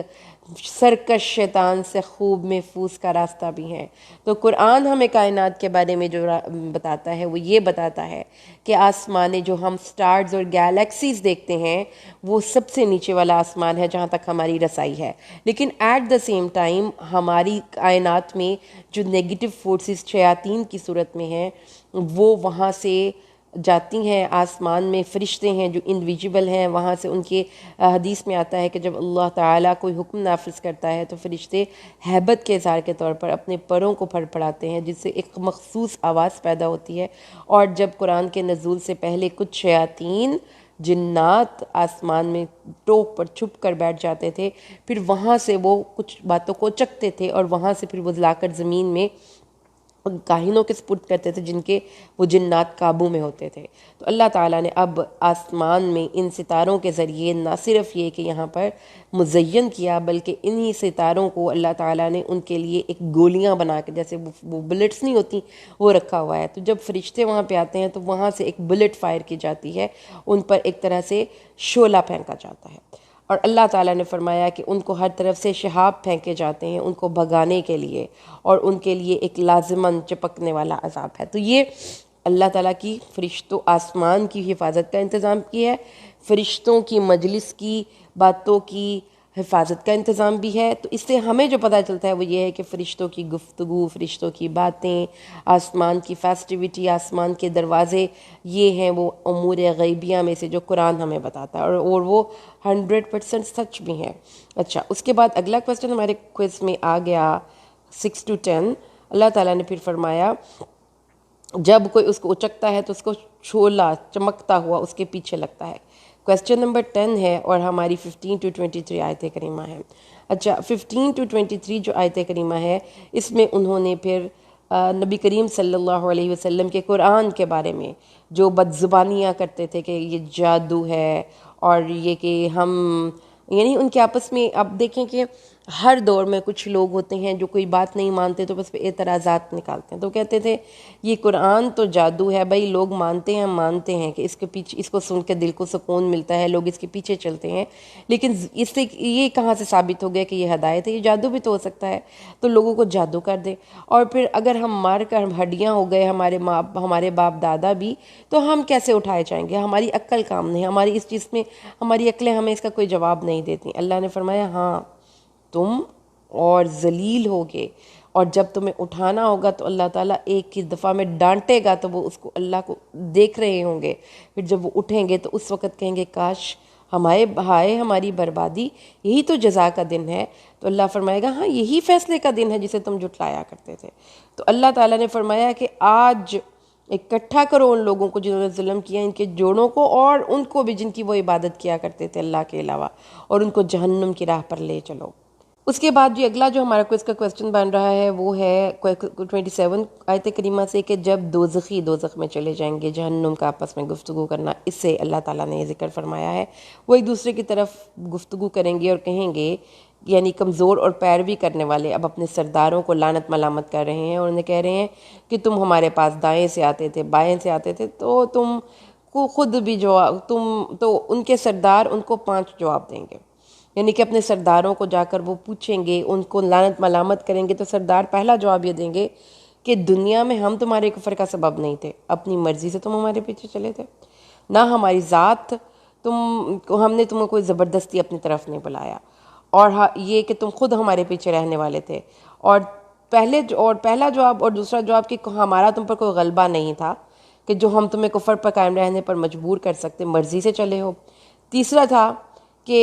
سرکش شیطان سے خوب محفوظ کا راستہ بھی ہیں۔ تو قرآن ہمیں کائنات کے بارے میں جو بتاتا ہے وہ یہ بتاتا ہے کہ آسمانیں جو ہم سٹارز اور گیلیکسیز دیکھتے ہیں وہ سب سے نیچے والا آسمان ہے جہاں تک ہماری رسائی ہے، لیکن ایٹ دا سیم ٹائم ہماری کائنات میں جو نیگیٹو فورسز شیاطین کی صورت میں ہیں وہ وہاں سے جاتی ہیں۔ آسمان میں فرشتے ہیں جو انویزیبل ہیں، وہاں سے ان کے حدیث میں آتا ہے کہ جب اللہ تعالیٰ کوئی حکم نافذ کرتا ہے تو فرشتے ہیبت کے اظہار کے طور پر اپنے پروں کو پھڑپڑاتے ہیں، جس سے ایک مخصوص آواز پیدا ہوتی ہے۔ اور جب قرآن کے نزول سے پہلے کچھ شیاطین جنات آسمان میں ٹوک پر چھپ کر بیٹھ جاتے تھے، پھر وہاں سے وہ کچھ باتوں کو چکتے تھے اور وہاں سے پھر وہ لا کر زمین میں ان کاہنوں کے سپرد کرتے تھے جن کے وہ جنات قابو میں ہوتے تھے۔ تو اللہ تعالیٰ نے اب آسمان میں ان ستاروں کے ذریعے نہ صرف یہ کہ یہاں پر مزین کیا، بلکہ انہی ستاروں کو اللہ تعالیٰ نے ان کے لیے ایک گولیاں بنا کے، جیسے وہ بلٹس نہیں ہوتی، وہ رکھا ہوا ہے۔ تو جب فرشتے وہاں پہ آتے ہیں تو وہاں سے ایک بلٹ فائر کی جاتی ہے، ان پر ایک طرح سے شعلہ پھینکا جاتا ہے، اور اللہ تعالیٰ نے فرمایا کہ ان کو ہر طرف سے شہاب پھینکے جاتے ہیں ان کو بھگانے کے لیے، اور ان کے لیے ایک لازماً چپکنے والا عذاب ہے۔ تو یہ اللہ تعالیٰ کی فرشتوں آسمان کی حفاظت کا انتظام کیا ہے، فرشتوں کی مجلس کی باتوں کی حفاظت کا انتظام بھی ہے۔ تو اس سے ہمیں جو پتہ چلتا ہے وہ یہ ہے کہ فرشتوں کی گفتگو، فرشتوں کی باتیں، آسمان کی فیسٹیوٹی، آسمان کے دروازے، یہ ہیں وہ امور غیبیہ میں سے جو قرآن ہمیں بتاتا ہے، اور وہ 100% سچ بھی ہیں۔ اچھا، اس کے بعد اگلا کویسچن ہمارے کوئز میں آ گیا 6 to 10۔ اللہ تعالیٰ نے پھر فرمایا جب کوئی اس کو اچکتا ہے تو اس کو شعلہ چمکتا ہوا اس کے پیچھے لگتا ہے۔ کویسچن نمبر 10 ہے اور ہماری 15 to 23 آیت کریمہ ہے۔ اچھا، 15 to 23 جو آیت کریمہ ہے اس میں انہوں نے پھر نبی کریم صلی اللہ علیہ وسلم کے قرآن کے بارے میں جو بدزبانیاں کرتے تھے کہ یہ جادو ہے، اور یہ کہ ہم یعنی ان کے آپس میں اب دیکھیں کہ ہر دور میں کچھ لوگ ہوتے ہیں جو کوئی بات نہیں مانتے تو بس پہ اعتراضات نکالتے ہیں۔ تو کہتے تھے یہ قرآن تو جادو ہے بھائی، لوگ مانتے ہیں کہ اس کے پیچھے، اس کو سن کے دل کو سکون ملتا ہے، لوگ اس کے پیچھے چلتے ہیں، لیکن اس سے یہ کہاں سے ثابت ہو گیا کہ یہ ہدایت ہے؟ یہ جادو بھی تو ہو سکتا ہے، تو لوگوں کو جادو کر دے، اور پھر اگر ہم مار کر ہڈیاں ہو گئے ہمارے باپ دادا بھی، تو ہم کیسے اٹھائے جائیں گے؟ ہماری عقل کام نہیں، ہماری اس چیز میں ہماری عقلیں ہمیں اس کا کوئی جواب نہیں دیتی۔ اللہ نے فرمایا ہاں تم اور ذلیل ہوگے، اور جب تمہیں اٹھانا ہوگا تو اللہ تعالیٰ ایک ہی دفعہ میں ڈانٹے گا تو وہ اس کو اللہ کو دیکھ رہے ہوں گے، پھر جب وہ اٹھیں گے تو اس وقت کہیں گے کاش ہماری بربادی، یہی تو جزا کا دن ہے۔ تو اللہ فرمائے گا ہاں یہی فیصلے کا دن ہے جسے تم جھٹلایا کرتے تھے۔ تو اللہ تعالیٰ نے فرمایا کہ آج اکٹھا کرو ان لوگوں کو جنہوں نے ظلم کیا، ان کے جوڑوں کو اور ان کو بھی جن کی وہ عبادت کیا کرتے تھے اللہ کے علاوہ، اور ان کو جہنم کی راہ پر لے چلو۔ اس کے بعد جو اگلا جو ہمارا کوئز کا کویسچن بن رہا ہے وہ ہے 27 آیت کریمہ سے کہ جب دوزخی دوزخ میں چلے جائیں گے، جہنم کا آپس میں گفتگو کرنا، اس سے اللہ تعالیٰ نے یہ ذکر فرمایا ہے۔ وہ ایک دوسرے کی طرف گفتگو کریں گے اور کہیں گے، یعنی کمزور اور پیروی کرنے والے اب اپنے سرداروں کو لعنت ملامت کر رہے ہیں، اور انہیں کہہ رہے ہیں کہ تم ہمارے پاس دائیں سے آتے تھے، بائیں سے آتے تھے، تو تم کو خود بھی تو ان کے سردار ان کو 5 جواب دیں گے، یعنی کہ اپنے سرداروں کو جا کر وہ پوچھیں گے، ان کو لعنت ملامت کریں گے، تو سردار پہلا جواب یہ دیں گے کہ دنیا میں ہم تمہارے کفر کا سبب نہیں تھے، اپنی مرضی سے تم ہمارے پیچھے چلے تھے، نہ ہماری ذات ہم نے تمہیں کوئی زبردستی اپنی طرف نہیں بلایا، اور یہ کہ تم خود ہمارے پیچھے رہنے والے تھے۔ اور پہلا جواب اور دوسرا جواب کہ ہمارا تم پر کوئی غلبہ نہیں تھا کہ جو ہم تمہیں کفر پر قائم رہنے پر مجبور کر سکتے، مرضی سے چلے ہو۔ تیسرا تھا کہ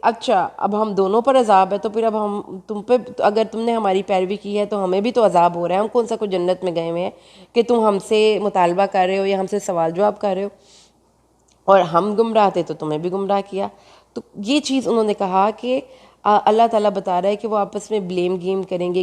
اچھا اب ہم دونوں پر عذاب ہے، تو پھر اب ہم تم پہ اگر تم نے ہماری پیروی کی ہے تو ہمیں بھی تو عذاب ہو رہا ہے، ہم کون سا کوئی جنت میں گئے ہوئے ہیں کہ تم ہم سے مطالبہ کر رہے ہو یا ہم سے سوال جواب کر رہے ہو، اور ہم گمراہ تھے تو تمہیں بھی گمراہ کیا۔ تو یہ چیز انہوں نے کہا کہ اللہ تعالیٰ بتا رہا ہے کہ وہ آپس میں بلیم گیم کریں گے،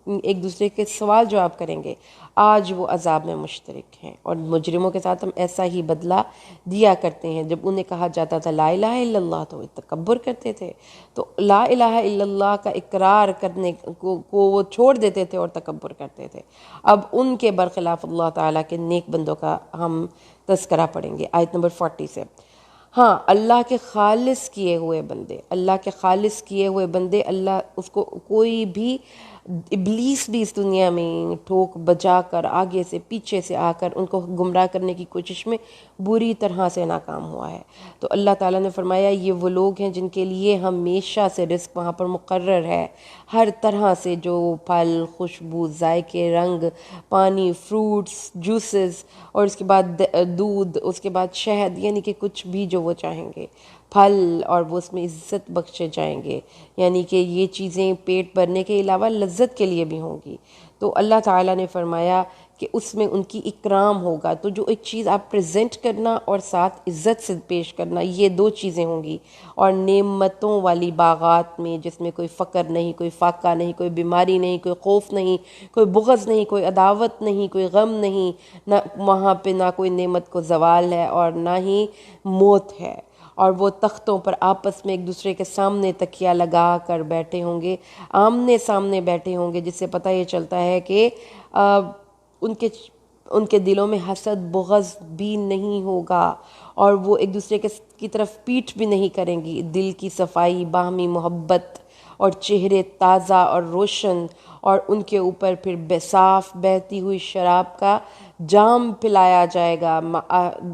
ایک دوسرے کے سوال جواب کریں گے، آج وہ عذاب میں مشترک ہیں، اور مجرموں کے ساتھ ہم ایسا ہی بدلہ دیا کرتے ہیں۔ جب انہیں کہا جاتا تھا لا الہ الا اللہ تو وہ تکبر کرتے تھے، تو لا الہ الا اللہ کا اقرار کرنے کو وہ چھوڑ دیتے تھے اور تکبر کرتے تھے۔ اب ان کے برخلاف اللہ تعالیٰ کے نیک بندوں کا ہم تذکرہ پڑھیں گے آیت نمبر 40 سے۔ ہاں، اللہ کے خالص کیے ہوئے بندے، اللہ کے خالص کیے ہوئے بندے، اللہ اس کو کوئی بھی ابلیس بھی اس دنیا میں ٹھوک بجا کر آگے سے پیچھے سے آ کر ان کو گمراہ کرنے کی کوشش میں بری طرح سے ناکام ہوا ہے۔ تو اللہ تعالیٰ نے فرمایا یہ وہ لوگ ہیں جن کے لیے ہمیشہ سے رزق وہاں پر مقرر ہے، ہر طرح سے جو پھل، خوشبو، ذائقے، رنگ، پانی، فروٹس، جوسز، اور اس کے بعد دودھ، اس کے بعد شہد، یعنی کہ کچھ بھی جو وہ چاہیں گے، پھل، اور وہ اس میں عزت بخشے جائیں گے، یعنی کہ یہ چیزیں پیٹ بھرنے کے علاوہ لذت کے لیے بھی ہوں گی۔ تو اللہ تعالیٰ نے فرمایا کہ اس میں ان کی اکرام ہوگا۔ تو جو ایک چیز آپ پریزنٹ کرنا اور ساتھ عزت سے پیش کرنا، یہ دو چیزیں ہوں گی، اور نعمتوں والی باغات میں جس میں کوئی فقر نہیں، کوئی فاقہ نہیں، کوئی بیماری نہیں، کوئی خوف نہیں، کوئی بغض نہیں، کوئی عداوت نہیں، کوئی غم نہیں، نہ وہاں پہ نہ کوئی نعمت کو زوال ہے اور نہ ہی موت ہے، اور وہ تختوں پر آپس میں ایک دوسرے کے سامنے تکیہ لگا کر بیٹھے ہوں گے، آمنے سامنے بیٹھے ہوں گے، جس سے پتہ یہ چلتا ہے کہ ان کے دلوں میں حسد بغض بھی نہیں ہوگا، اور وہ ایک دوسرے کی طرف پیٹھ بھی نہیں کریں گی۔ دل کی صفائی، باہمی محبت، اور چہرے تازہ اور روشن، اور ان کے اوپر پھر صاف بہتی ہوئی شراب کا جام پلایا جائے گا،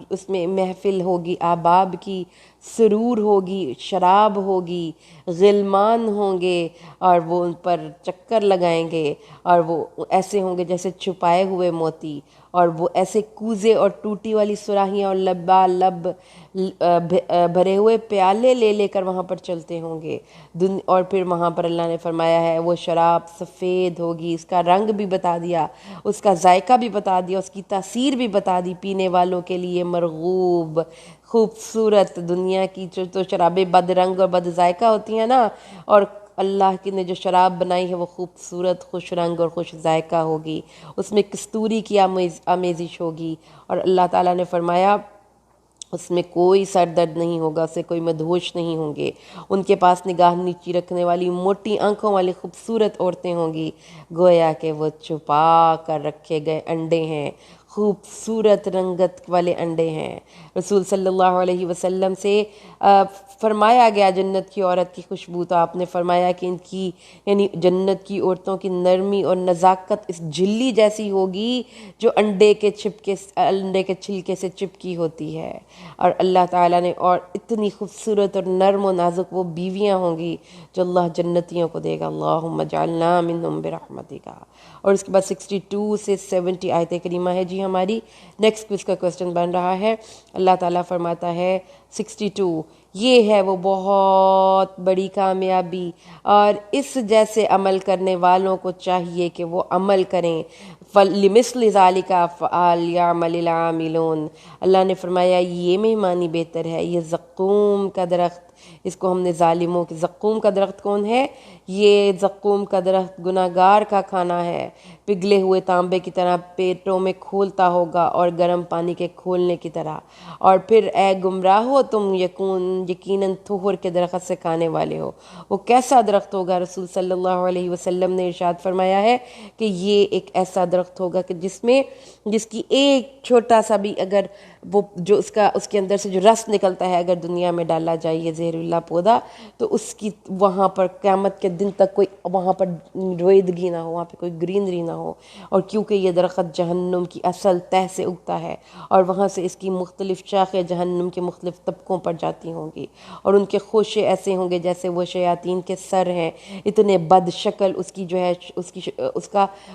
اس میں محفل ہوگی احباب کی، سرور ہوگی، شراب ہوگی، غلمان ہوں گے، اور وہ ان پر چکر لگائیں گے، اور وہ ایسے ہوں گے جیسے چھپائے ہوئے موتی، اور وہ ایسے کوزے اور ٹوٹی والی سراہیاں اور لبا لب بھرے ہوئے پیالے لے لے کر وہاں پر چلتے ہوں گے۔ اور پھر وہاں پر اللہ نے فرمایا ہے وہ شراب سفید ہوگی، اس کا رنگ بھی بتا دیا، اس کا ذائقہ بھی بتا دیا، اس کی تاثیر بھی بتا دی، پینے والوں کے لیے مرغوب، خوبصورت۔ دنیا کی تو شرابیں بد رنگ اور بد ذائقہ ہوتی ہیں نا، اور اللہ کی نے جو شراب بنائی ہے وہ خوبصورت، خوش رنگ اور خوش ذائقہ ہوگی، اس میں کستوری کی آمیزش ہوگی، اور اللہ تعالیٰ نے فرمایا اس میں کوئی سر درد نہیں ہوگا، اسے کوئی مدہوش نہیں ہوں گے۔ ان کے پاس نگاہ نیچی رکھنے والی موٹی آنکھوں والی خوبصورت عورتیں ہوں گی، گویا کہ وہ چھپا کر رکھے گئے انڈے ہیں، خوبصورت رنگت والے انڈے ہیں۔ رسول صلی اللہ علیہ وسلم سے فرمایا گیا جنت کی عورت کی خوشبو، تو آپ نے فرمایا کہ ان کی یعنی جنت کی عورتوں کی نرمی اور نزاکت اس جھلی جیسی ہوگی جو انڈے کے چھلکے سے چپکی ہوتی ہے، اور اللہ تعالیٰ نے اور اتنی خوبصورت اور نرم و نازک وہ بیویاں ہوں گی جو اللہ جنتیوں کو دے گا، اللہم اجعلنا منہم برحمتک۔ اور اس کے بعد 62 سے 70 آیت کریمہ ہے جی ہماری۔ نیکسٹ اس کا کوسچن بن رہا ہے، اللہ تعالیٰ فرماتا ہے 62، یہ ہے وہ بہت بڑی کامیابی، اور اس جیسے عمل کرنے والوں کو چاہیے کہ وہ عمل کریں، لِمِثْلِ ذَلِكَ فَلْيَعْمَلِ الْعَامِلُونَ۔ اللہ نے فرمایا یہ مہمانی بہتر ہے، یہ زقوم کا درخت، اس کو ہم نے ظالموں کے زقوم کا درخت کون ہے؟ یہ زقوم کا درخت گناہگار کا کھانا ہے، پگھلے ہوئے تانبے کی طرح پیٹوں میں کھولتا ہوگا اور گرم پانی کے کھولنے کی طرح۔ اور پھر اے گمراہ ہو تم یقیناً تھور کے درخت سے کھانے والے ہو۔ وہ کیسا درخت ہوگا؟ رسول صلی اللہ علیہ وسلم نے ارشاد فرمایا ہے کہ یہ ایک ایسا درخت ہوگا کہ جس کی ایک چھوٹا سا بھی اگر وہ جو اس کے اندر سے جو رس نکلتا ہے، اگر دنیا میں ڈالا جائے یہ زہر اللہ پودا، تو اس کی وہاں پر قیامت کے دن تک کوئی وہاں پر رویدگی نہ ہو، وہاں پہ کوئی گرینری نہ ہو، اور کیونکہ یہ درخت جہنم کی اصل تہ سے اگتا ہے، اور وہاں سے اس کی مختلف شاخیں جہنم کے مختلف طبقوں پر جاتی ہوں گی، اور ان کے خوشے ایسے ہوں گے جیسے وہ شیاطین کے سر ہیں، اتنے بد شکل اس کی جو ہے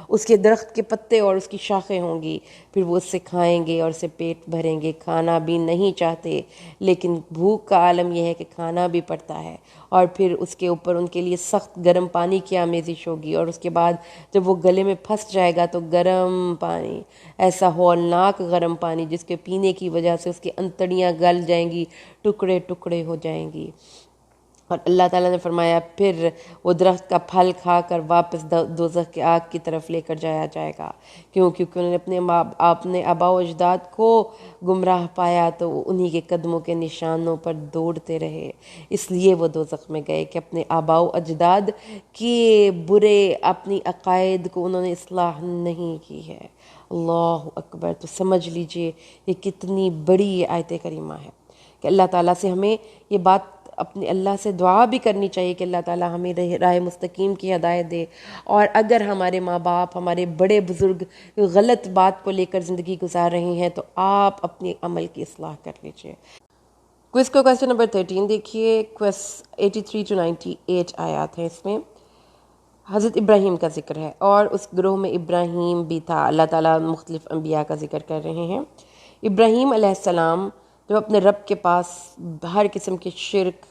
اس کے درخت کے پتے اور اس کی شاخیں ہوں گی، پھر وہ اس سے کھائیں گے اور اسے پیٹ بھریں گے، کھانا بھی نہیں چاہتے، لیکن بھوک کا عالم یہ ہے کہ کھانا بھی پڑتا ہے، اور پھر اس کے اوپر ان کے لیے سخت گرم پانی کی آمیزش ہوگی، اور اس کے بعد جب وہ گلے میں پھنس جائے گا تو گرم پانی، ایسا ہولناک گرم پانی جس کے پینے کی وجہ سے اس کی انتڑیاں گل جائیں گی، ٹکڑے ٹکڑے ہو جائیں گی۔ اور اللہ تعالیٰ نے فرمایا پھر وہ درخت کا پھل کھا کر واپس دوزخ کی آگ کی طرف لے کر جایا جائے گا، کیونکہ انہوں نے اپنے آباء و اجداد کو گمراہ پایا تو وہ انہی کے قدموں کے نشانوں پر دوڑتے رہے، اس لیے وہ دوزخ میں گئے کہ اپنے آباء و اجداد کے برے اپنی عقائد کو انہوں نے اصلاح نہیں کی ہے۔ اللہ اکبر! تو سمجھ لیجئے یہ کتنی بڑی یہ آیت کریمہ ہے کہ اللہ تعالیٰ سے ہمیں یہ بات اپنے اللہ سے دعا بھی کرنی چاہیے کہ اللہ تعالیٰ ہمیں راہ مستقیم کی ہدایت دے، اور اگر ہمارے ماں باپ، ہمارے بڑے بزرگ غلط بات کو لے کر زندگی گزار رہے ہیں تو آپ اپنے عمل کی اصلاح کر لیجئے۔ کوئز کو کویسچن نمبر 13 دیکھیے، 83 to 98 آیات ہیں اس میں۔ حضرت ابراہیم کا ذکر ہے، اور اس گروہ میں ابراہیم بھی تھا۔ اللہ تعالیٰ مختلف انبیاء کا ذکر کر رہے ہیں۔ ابراہیم علیہ السلام جب اپنے رب کے پاس ہر قسم کے شرک،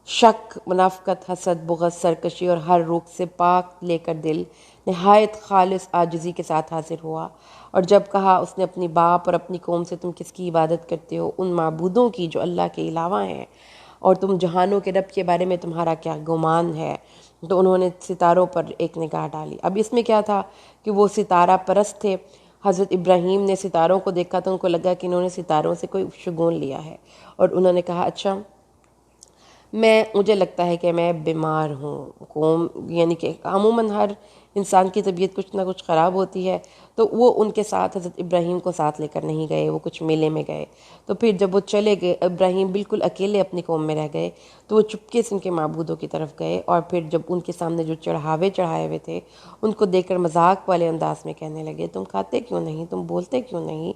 شک، منافقت، حسد، بغض، سرکشی اور ہر روح سے پاک لے کر دل نہایت خالص عاجزی کے ساتھ حاضر ہوا، اور جب کہا اس نے اپنی باپ اور اپنی قوم سے تم کس کی عبادت کرتے ہو؟ ان معبودوں کی جو اللہ کے علاوہ ہیں، اور تم جہانوں کے رب کے بارے میں تمہارا کیا گمان ہے؟ تو انہوں نے ستاروں پر ایک نگاہ ڈالی۔ اب اس میں کیا تھا کہ وہ ستارہ پرست تھے۔ حضرت ابراہیم نے ستاروں کو دیکھا تو ان کو لگا کہ انہوں نے ستاروں سے کوئی شگون لیا ہے، اور انہوں نے کہا اچھا مجھے لگتا ہے کہ میں بیمار ہوں، یعنی کہ عموماً ہر انسان کی طبیعت کچھ نہ کچھ خراب ہوتی ہے، تو وہ ان کے ساتھ حضرت ابراہیم کو ساتھ لے کر نہیں گئے، وہ کچھ میلے میں گئے۔ تو پھر جب وہ چلے گئے، ابراہیم بالکل اکیلے اپنی قوم میں رہ گئے، تو وہ چپکے سے ان کے معبودوں کی طرف گئے، اور پھر جب ان کے سامنے جو چڑھائے ہوئے تھے ان کو دیکھ کر مذاق والے انداز میں کہنے لگے تم کھاتے کیوں نہیں، تم بولتے کیوں نہیں؟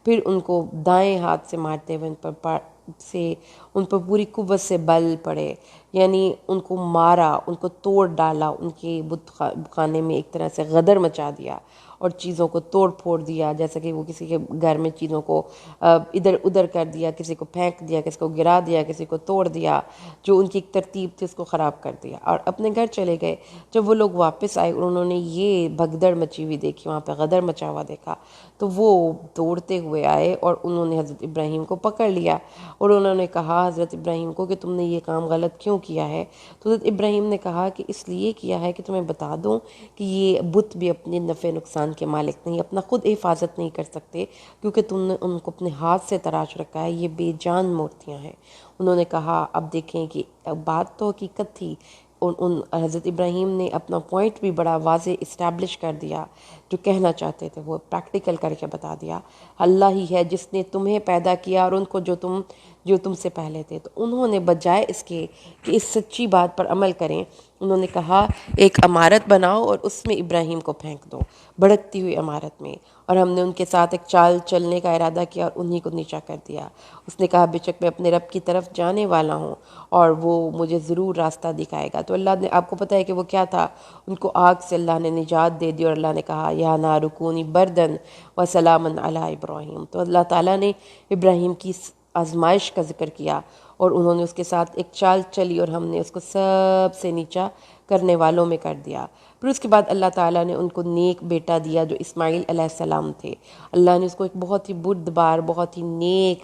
پھر ان کو دائیں ہاتھ سے مارتے ہوئے ان پر پوری قوت سے بل پڑے، یعنی ان کو مارا، ان کو توڑ ڈالا، ان کے بت خانے میں ایک طرح سے غدر مچا دیا اور چیزوں کو توڑ پھوڑ دیا، جیسا کہ وہ کسی کے گھر میں چیزوں کو ادھر ادھر کر دیا، کسی کو پھینک دیا، کسی کو گرا دیا، کسی کو توڑ دیا، جو ان کی ایک ترتیب تھی اس کو خراب کر دیا، اور اپنے گھر چلے گئے۔ جب وہ لوگ واپس آئے اور انہوں نے یہ بھگدڑ مچی ہوئی دیکھی، وہاں پہ غدر مچا ہوا دیکھا، تو وہ دوڑتے ہوئے آئے اور انہوں نے حضرت ابراہیم کو پکڑ لیا، اور انہوں نے کہا حضرت ابراہیم کو کہ تم نے یہ کام غلط کیوں کیا ہے؟ تو حضرت ابراہیم نے کہا کہ اس لیے کیا ہے کہ تمہیں بتا دوں کہ یہ بت بھی اپنے نفع نقصان کے مالک نہیں، اپنا خود حفاظت نہیں کر سکتے، کیونکہ تم نے ان کو اپنے ہاتھ سے تراش رکھا ہے، یہ بے جان مورتیاں ہیں۔ انہوں نے کہا اب دیکھیں کہ بات تو حقیقت تھی، حضرت ابراہیم نے اپنا پوائنٹ بھی بڑا واضح اسٹیبلش کر دیا، جو کہنا چاہتے تھے وہ پریکٹیکل کر کے بتا دیا۔ اللہ ہی ہے جس نے تمہیں پیدا کیا اور ان کو جو تم سے پہلے تھے۔ تو انہوں نے بجائے اس کے کہ اس سچی بات پر عمل کریں، انہوں نے کہا ایک عمارت بناؤ اور اس میں ابراہیم کو پھینک دو، بھڑکتی ہوئی عمارت میں، اور ہم نے ان کے ساتھ ایک چال چلنے کا ارادہ کیا اور انہی کو نیچا کر دیا۔ اس نے کہا بے شک میں اپنے رب کی طرف جانے والا ہوں اور وہ مجھے ضرور راستہ دکھائے گا۔ تو اللہ نے، آپ کو پتہ ہے کہ وہ کیا تھا، ان کو آگ سے اللہ نے نجات دے دی، اور اللہ نے کہا یا نار کونی بردن وسلاما علی ابراہیم۔ تو اللہ تعالیٰ نے ابراہیم کی آزمائش کا ذکر کیا، اور انہوں نے اس کے ساتھ ایک چال چلی اور ہم نے اس کو سب سے نیچا کرنے والوں میں کر دیا۔ پھر اس کے بعد اللہ تعالیٰ نے ان کو نیک بیٹا دیا جو اسماعیل علیہ السلام تھے۔ اللہ نے اس کو ایک بہت ہی بردبار، بہت ہی نیک،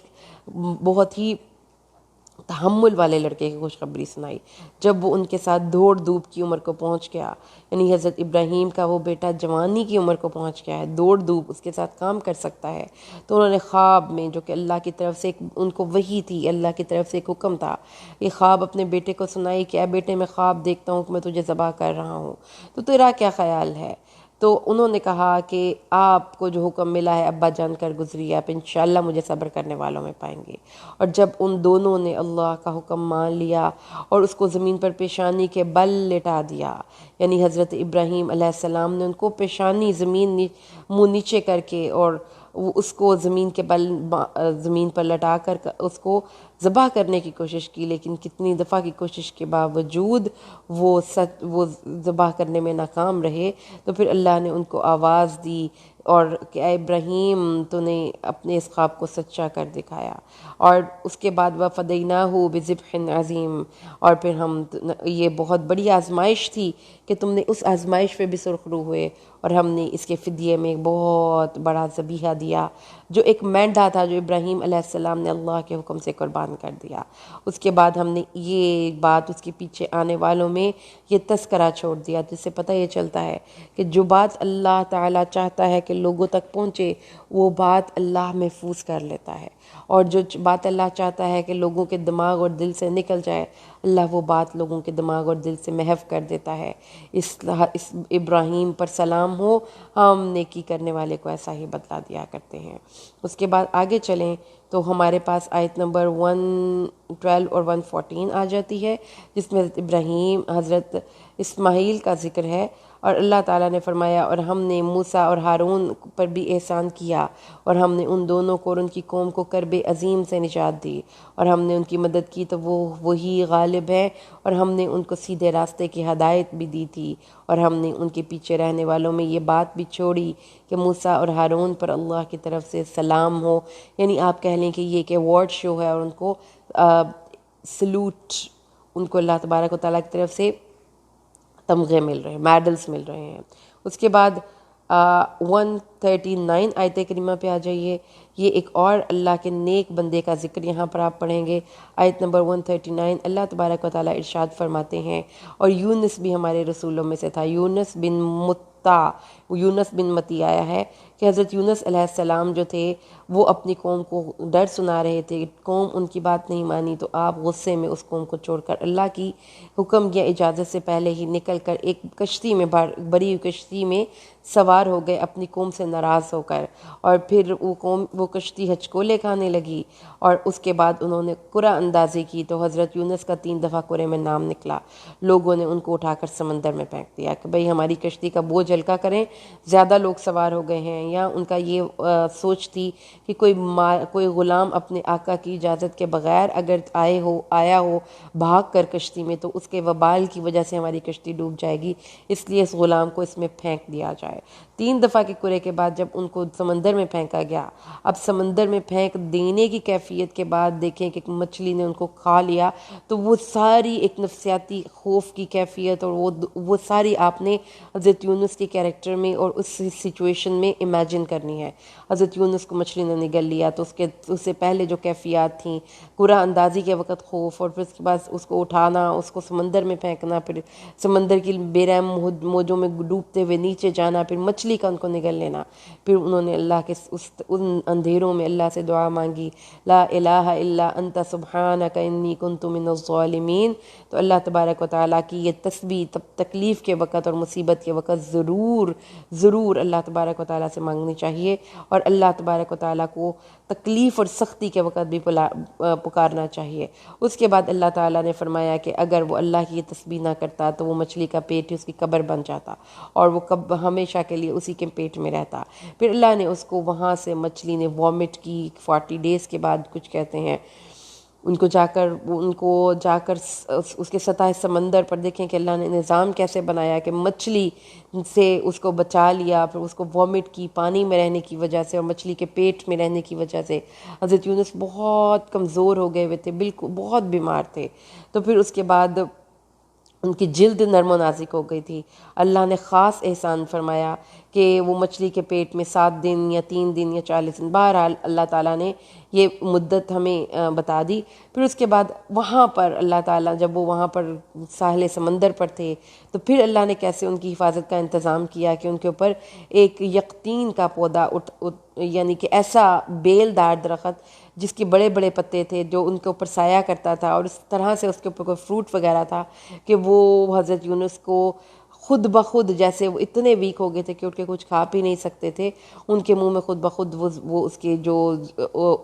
بہت ہی تحمل والے لڑکے کی خوشخبری سنائی۔ جب وہ ان کے ساتھ دوڑ دھوپ کی عمر کو پہنچ گیا، یعنی حضرت ابراہیم کا وہ بیٹا جوانی کی عمر کو پہنچ گیا ہے، دوڑ دھوپ اس کے ساتھ کام کر سکتا ہے، تو انہوں نے خواب میں، جو کہ اللہ کی طرف سے ان کو وحی تھی، اللہ کی طرف سے ایک حکم تھا، یہ خواب اپنے بیٹے کو سنائی کہ اے بیٹے میں خواب دیکھتا ہوں کہ میں تجھے ذبح کر رہا ہوں، تو تیرا کیا خیال ہے؟ تو انہوں نے کہا کہ آپ کو جو حکم ملا ہے ابا جان کر گزری، آپ انشاءاللہ مجھے صبر کرنے والوں میں پائیں گے۔ اور جب ان دونوں نے اللہ کا حکم مان لیا اور اس کو زمین پر پیشانی کے بل لٹا دیا، یعنی حضرت ابراہیم علیہ السلام نے ان کو پیشانی منہ نیچے کر کے اور وہ اس کو زمین کے بل زمین پر لٹا کر اس کو ذبح کرنے کی کوشش کی، لیکن کتنی دفعہ کی کوشش کے باوجود وہ ذبح کرنے میں ناکام رہے۔ تو پھر اللہ نے ان کو آواز دی اور کہ اے ابراہیم تو نے اپنے اس خواب کو سچا کر دکھایا۔ اور اس کے بعد وَفَدَيْنَاهُ بِذِبْحٍ عَظِيمٍ، اور پھر ہم یہ بہت بڑی آزمائش تھی کہ تم نے اس آزمائش پہ بھی سرخرو ہوئے، اور ہم نے اس کے فدیے میں ایک بہت بڑا ذبیحہ دیا جو ایک مینڈھا تھا جو ابراہیم علیہ السلام نے اللہ کے حکم سے قربان کر دیا۔ اس کے بعد ہم نے یہ بات اس کے پیچھے آنے والوں میں یہ تذکرہ چھوڑ دیا، جس سے پتہ یہ چلتا ہے کہ جو بات اللہ تعالیٰ چاہتا ہے کہ لوگوں تک پہنچے وہ بات اللہ محفوظ کر لیتا ہے، اور جو بات اللہ چاہتا ہے کہ لوگوں کے دماغ اور دل سے نکل جائے اللہ وہ بات لوگوں کے دماغ اور دل سے محو کر دیتا ہے۔ اس ابراہیم پر سلام ہو، ہم نیکی کرنے والے کو ایسا ہی بدلہ دیا کرتے ہیں۔ اس کے بعد آگے چلیں تو ہمارے پاس آیت نمبر 112 اور 114 آ جاتی ہے، جس میں حضرت ابراہیم حضرت اسماعیل کا ذکر ہے، اور اللہ تعالیٰ نے فرمایا اور ہم نے موسیٰ اور ہارون پر بھی احسان کیا، اور ہم نے ان دونوں کو اور ان کی قوم کو کرب عظیم سے نجات دی، اور ہم نے ان کی مدد کی تو وہ وہی غالب ہے، اور ہم نے ان کو سیدھے راستے کی ہدایت بھی دی تھی، اور ہم نے ان کے پیچھے رہنے والوں میں یہ بات بھی چھوڑی کہ موسیٰ اور ہارون پر اللہ کی طرف سے سلام ہو، یعنی آپ کہہ لیں کہ یہ ایک ایوارڈ شو ہے، اور ان کو سلوٹ، ان کو اللہ تبارک و تعالیٰ کی طرف سے تمغے مل رہے ہیں، میڈلز مل رہے ہیں۔ اس کے بعد 139 آیت کریمہ پہ آ جائیے، یہ ایک اور اللہ کے نیک بندے کا ذکر یہاں پر آپ پڑھیں گے۔ آیت نمبر 139 اللہ تبارک و تعالیٰ ارشاد فرماتے ہیں، اور یونس بھی ہمارے رسولوں میں سے تھا، یونس بن متی آیا ہے کہ حضرت یونس علیہ السلام جو تھے وہ اپنی قوم کو ڈر سنا رہے تھے، قوم ان کی بات نہیں مانی تو آپ غصے میں اس قوم کو چھوڑ کر اللہ کی حکم یا اجازت سے پہلے ہی نکل کر ایک کشتی میں بڑی ہوئی کشتی میں سوار ہو گئے اپنی قوم سے ناراض ہو کر، اور پھر وہ کشتی ہچکولے کھانے لگی، اور اس کے بعد انہوں نے قرعہ اندازی کی تو حضرت یونس کا 3 دفعہ قرعے میں نام نکلا۔ لوگوں نے ان کو اٹھا کر سمندر میں پھینک دیا کہ بھئی ہماری کشتی کا بوجھ ہلکا کریں، زیادہ لوگ سوار ہو گئے ہیں، یا ان کا یہ سوچ تھی کہ کوئی غلام اپنے آقا کی اجازت کے بغیر اگر آیا ہو بھاگ کر کشتی میں تو اس کے وبال کی وجہ سے ہماری کشتی ڈوب جائے گی، اس لیے اس غلام کو اس میں پھینک دیا جائے۔ 3 دفعہ کے قرعے کے بعد جب ان کو سمندر میں پھینکا گیا، اب سمندر میں پھینک دینے کی کیفیت کے بعد دیکھیں کہ مچھلی نے ان کو کھا لیا، تو وہ ساری ایک نفسیاتی خوف کی کیفیت اور وہ ساری آپ نے حضرت یونس کے کیریکٹر میں اور اس سچویشن میں امیجن کرنی ہے۔ حضرت یونس کو مچھلی نے نگل لیا تو اس سے پہلے جو کیفیات تھیں، قرعہ اندازی کے وقت خوف، اور پھر اس کے بعد اس کو اٹھانا، اس کو سمندر میں پھینکنا، پھر سمندر کی بے رحم موجوں میں ڈوبتے ہوئے نیچے جانا، پھر مچھلی کا ان کو نگل لینا، پھر انہوں نے اللہ کے ان اندھیروں میں اللہ سے دعا مانگی، لا الہ الا انت سبحانک انی کنت من الظالمین۔ تو اللہ تبارک و تعالیٰ کی یہ تسبیح تکلیف کے وقت اور مصیبت کے وقت ضرور اللہ تبارک و تعالیٰ سے مانگنی چاہیے، اور اللہ تبارک و تعالیٰ کو تکلیف اور سختی کے وقت بھی پکارنا چاہیے۔ اس کے بعد اللہ تعالیٰ نے فرمایا کہ اگر وہ اللہ کی یہ تسبیح نہ کرتا تو وہ مچھلی کا پیٹ اس کی قبر بن جاتا، اور وہ ہمیشہ کے لیے اسی کے پیٹ میں رہتا۔ پھر اللہ نے اس کو وہاں سے مچھلی نے وامٹ کی 40 ڈیز کے بعد، کچھ کہتے ہیں ان کو جا کر اس کے سطح سمندر پر دیکھیں کہ اللہ نے نظام کیسے بنایا کہ مچھلی سے اس کو بچا لیا، پھر اس کو وامٹ کی پانی میں رہنے کی وجہ سے اور مچھلی کے پیٹ میں رہنے کی وجہ سے۔ حضرت یونس بہت کمزور ہو گئے ہوئے تھے، بالکل بہت بیمار تھے، تو پھر اس کے بعد ان کی جلد نرم و نازک ہو گئی تھی۔ اللہ نے خاص احسان فرمایا کہ وہ مچھلی کے پیٹ میں 7 دن یا 3 دن یا 40 دن، بہرحال اللہ تعالیٰ نے یہ مدت ہمیں بتا دی۔ پھر اس کے بعد وہاں پر اللہ تعالیٰ جب وہ وہاں پر ساحل سمندر پر تھے تو پھر اللہ نے کیسے ان کی حفاظت کا انتظام کیا کہ ان کے اوپر ایک یقطین کا پودا یعنی کہ ایسا بیل دار درخت جس کے بڑے بڑے پتے تھے جو ان کے اوپر سایہ کرتا تھا، اور اس طرح سے اس کے اوپر کوئی فروٹ وغیرہ تھا کہ وہ حضرت یونس کو خود بخود جیسے وہ اتنے ویک ہو گئے تھے کہ اٹھ کے کچھ کھا پی نہیں سکتے تھے، ان کے منہ میں خود بخود وہ اس کے جو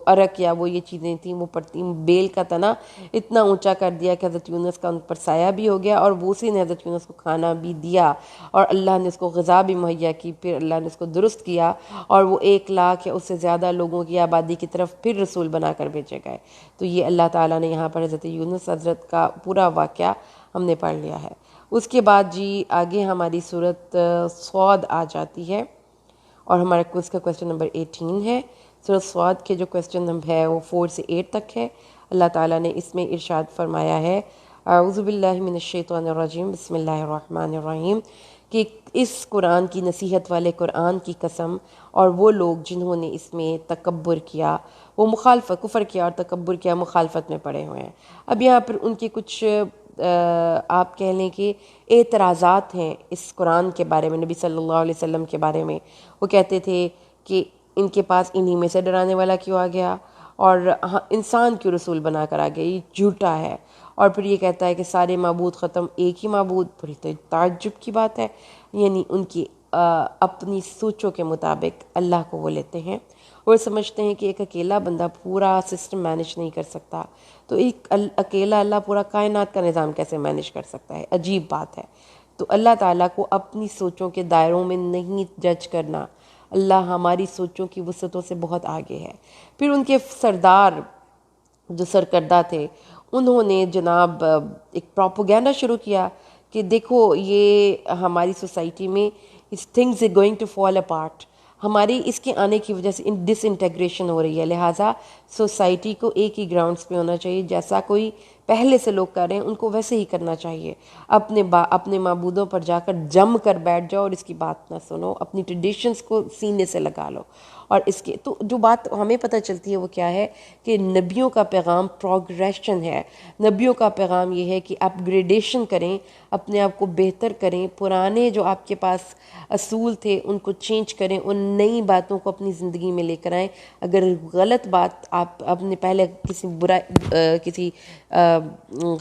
عرق یا وہ یہ چیزیں تھیں وہ پڑتی، بیل کا تنا اتنا اونچا کر دیا کہ حضرت یونس کا ان پر سایہ بھی ہو گیا، اور وہ اسی نے حضرت یونس کو کھانا بھی دیا، اور اللہ نے اس کو غذا بھی مہیا کی، پھر اللہ نے اس کو درست کیا، اور وہ 1,00,000 یا اس سے زیادہ لوگوں کی آبادی کی طرف پھر رسول بنا کر بھیجے گئے۔ تو یہ اللہ تعالیٰ نے یہاں پر حضرت یونس حضرت کا پورا واقعہ ہم نے پڑھ لیا ہے۔ اس کے بعد جی آگے ہماری سورۃ صاد آ جاتی ہے، اور ہمارا کوئز کا کویسچن نمبر 18 ہے۔ سورۃ صاد کے جو کویسچن نمبر ہے وہ 4 سے 8 تک ہے۔ اللہ تعالیٰ نے اس میں ارشاد فرمایا ہے، اعوذ باللہ من الشیطان الرجیم، بسم اللہ الرحمن الرحیم، کہ اس قرآن کی نصیحت والے قرآن کی قسم، اور وہ لوگ جنہوں نے اس میں تکبر کیا، وہ مخالفت، کفر کیا اور تکبر کیا، مخالفت میں پڑے ہوئے ہیں۔ اب یہاں پر ان کے کچھ آپ کہہ لیں کہ اعتراضات ہیں اس قرآن کے بارے میں، نبی صلی اللہ علیہ وسلم کے بارے میں۔ وہ کہتے تھے کہ ان کے پاس انہی میں سے ڈرانے والا کیوں آ گیا، اور انسان کیوں رسول بنا کر آ گیا، یہ جھوٹا ہے۔ اور پھر یہ کہتا ہے کہ سارے معبود ختم، ایک ہی معبود، بڑی تعجب کی بات ہے۔ یعنی ان کی اپنی سوچوں کے مطابق اللہ کو وہ لیتے ہیں، اور سمجھتے ہیں کہ ایک اکیلا بندہ پورا سسٹم مینیج نہیں کر سکتا، تو ایک اکیلا اللہ پورا کائنات کا نظام کیسے مینیج کر سکتا ہے، عجیب بات ہے۔ تو اللہ تعالیٰ کو اپنی سوچوں کے دائروں میں نہیں جج کرنا، اللہ ہماری سوچوں کی وسعتوں سے بہت آگے ہے۔ پھر ان کے سردار جو سرکردہ تھے، انہوں نے جناب ایک پروپیگنڈا شروع کیا کہ دیکھو یہ ہماری سوسائٹی میں اس things are going to fall apart، ہماری اس کے آنے کی وجہ سے ڈس انٹیگریشن ہو رہی ہے، لہٰذا سوسائٹی کو ایک ہی گراؤنڈز پہ ہونا چاہیے، جیسا کوئی پہلے سے لوگ کر رہے ہیں ان کو ویسے ہی کرنا چاہیے۔ اپنے معبودوں پر جا کر جم کر بیٹھ جاؤ اور اس کی بات نہ سنو، اپنی ٹریڈیشنز کو سینے سے لگا لو۔ اور اس کے تو جو بات ہمیں پتہ چلتی ہے وہ کیا ہے کہ نبیوں کا پیغام پروگریشن ہے، نبیوں کا پیغام یہ ہے کہ اپ گریڈیشن کریں، اپنے آپ کو بہتر کریں، پرانے جو آپ کے پاس اصول تھے ان کو چینج کریں، ان نئی باتوں کو اپنی زندگی میں لے کر آئیں۔ اگر غلط بات آپ اپنے پہلے کسی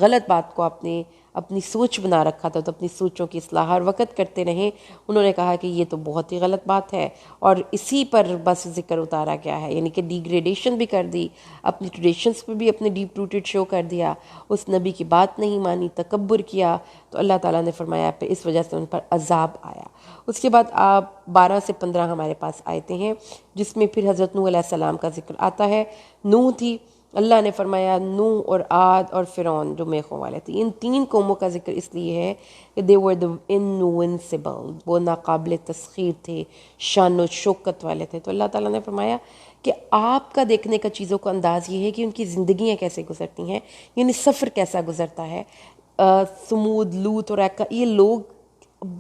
غلط بات کو آپ نے اپنی سوچ بنا رکھا تھا تو اپنی سوچوں کی اصلاح ہر وقت کرتے رہیں۔ انہوں نے کہا کہ یہ تو بہت ہی غلط بات ہے، اور اسی پر بس ذکر اتارا گیا ہے، یعنی کہ ڈیگریڈیشن بھی کر دی، اپنی ٹریڈیشنز پہ بھی اپنے ڈیپ روٹڈ شو کر دیا، اس نبی کی بات نہیں مانی، تکبر کیا، تو اللہ تعالیٰ نے فرمایا پہ اس وجہ سے ان پر عذاب آیا۔ اس کے بعد آپ 12 سے 15 ہمارے پاس آیتیں ہیں جس میں پھر حضرت نوح علیہ السلام کا ذکر آتا ہے۔ نوح تھی، اللہ نے فرمایا نوح اور عاد اور فرعون جو میخوں والے تھے، ان 3 قوموں کا ذکر اس لیے ہے کہ they were the invincible، وہ ناقابل تسخیر تھے، شان و شوکت والے تھے۔ تو اللہ تعالیٰ نے فرمایا کہ آپ کا دیکھنے کا چیزوں کا انداز یہ ہے کہ ان کی زندگیاں کیسے گزرتی ہیں، یعنی سفر کیسا گزرتا ہے۔ سمود، لوط اور ایکا، یہ لوگ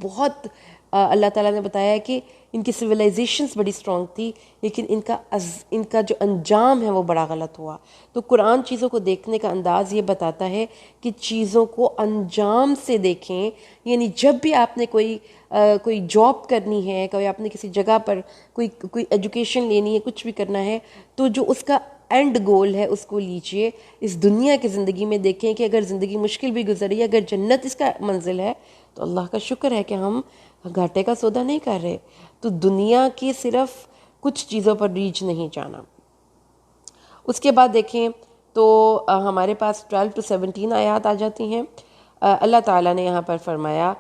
بہت اللہ تعالیٰ نے بتایا کہ ان کی سویلائزیشنز بڑی سٹرونگ تھی، لیکن ان کا جو انجام ہے وہ بڑا غلط ہوا۔ تو قرآن چیزوں کو دیکھنے کا انداز یہ بتاتا ہے کہ چیزوں کو انجام سے دیکھیں، یعنی جب بھی آپ نے کوئی جاب کرنی ہے، کوئی آپ نے کسی جگہ پر کوئی ایجوکیشن لینی ہے، کچھ بھی کرنا ہے، تو جو اس کا اینڈ گول ہے اس کو لیجئے، اس دنیا کی زندگی میں دیکھیں کہ اگر زندگی مشکل بھی گزری ہے، اگر جنت اس کا منزل ہے تو اللہ کا شکر ہے کہ ہم گھاٹے کا سودا نہیں کر رہے۔ تو دنیا کی صرف کچھ چیزوں پر ریچھ نہیں جانا۔ اس کے بعد دیکھیں تو ہمارے پاس 12 to 17 آیات آ جاتی ہیں۔ اللہ تعالیٰ نے یہاں پر فرمایا،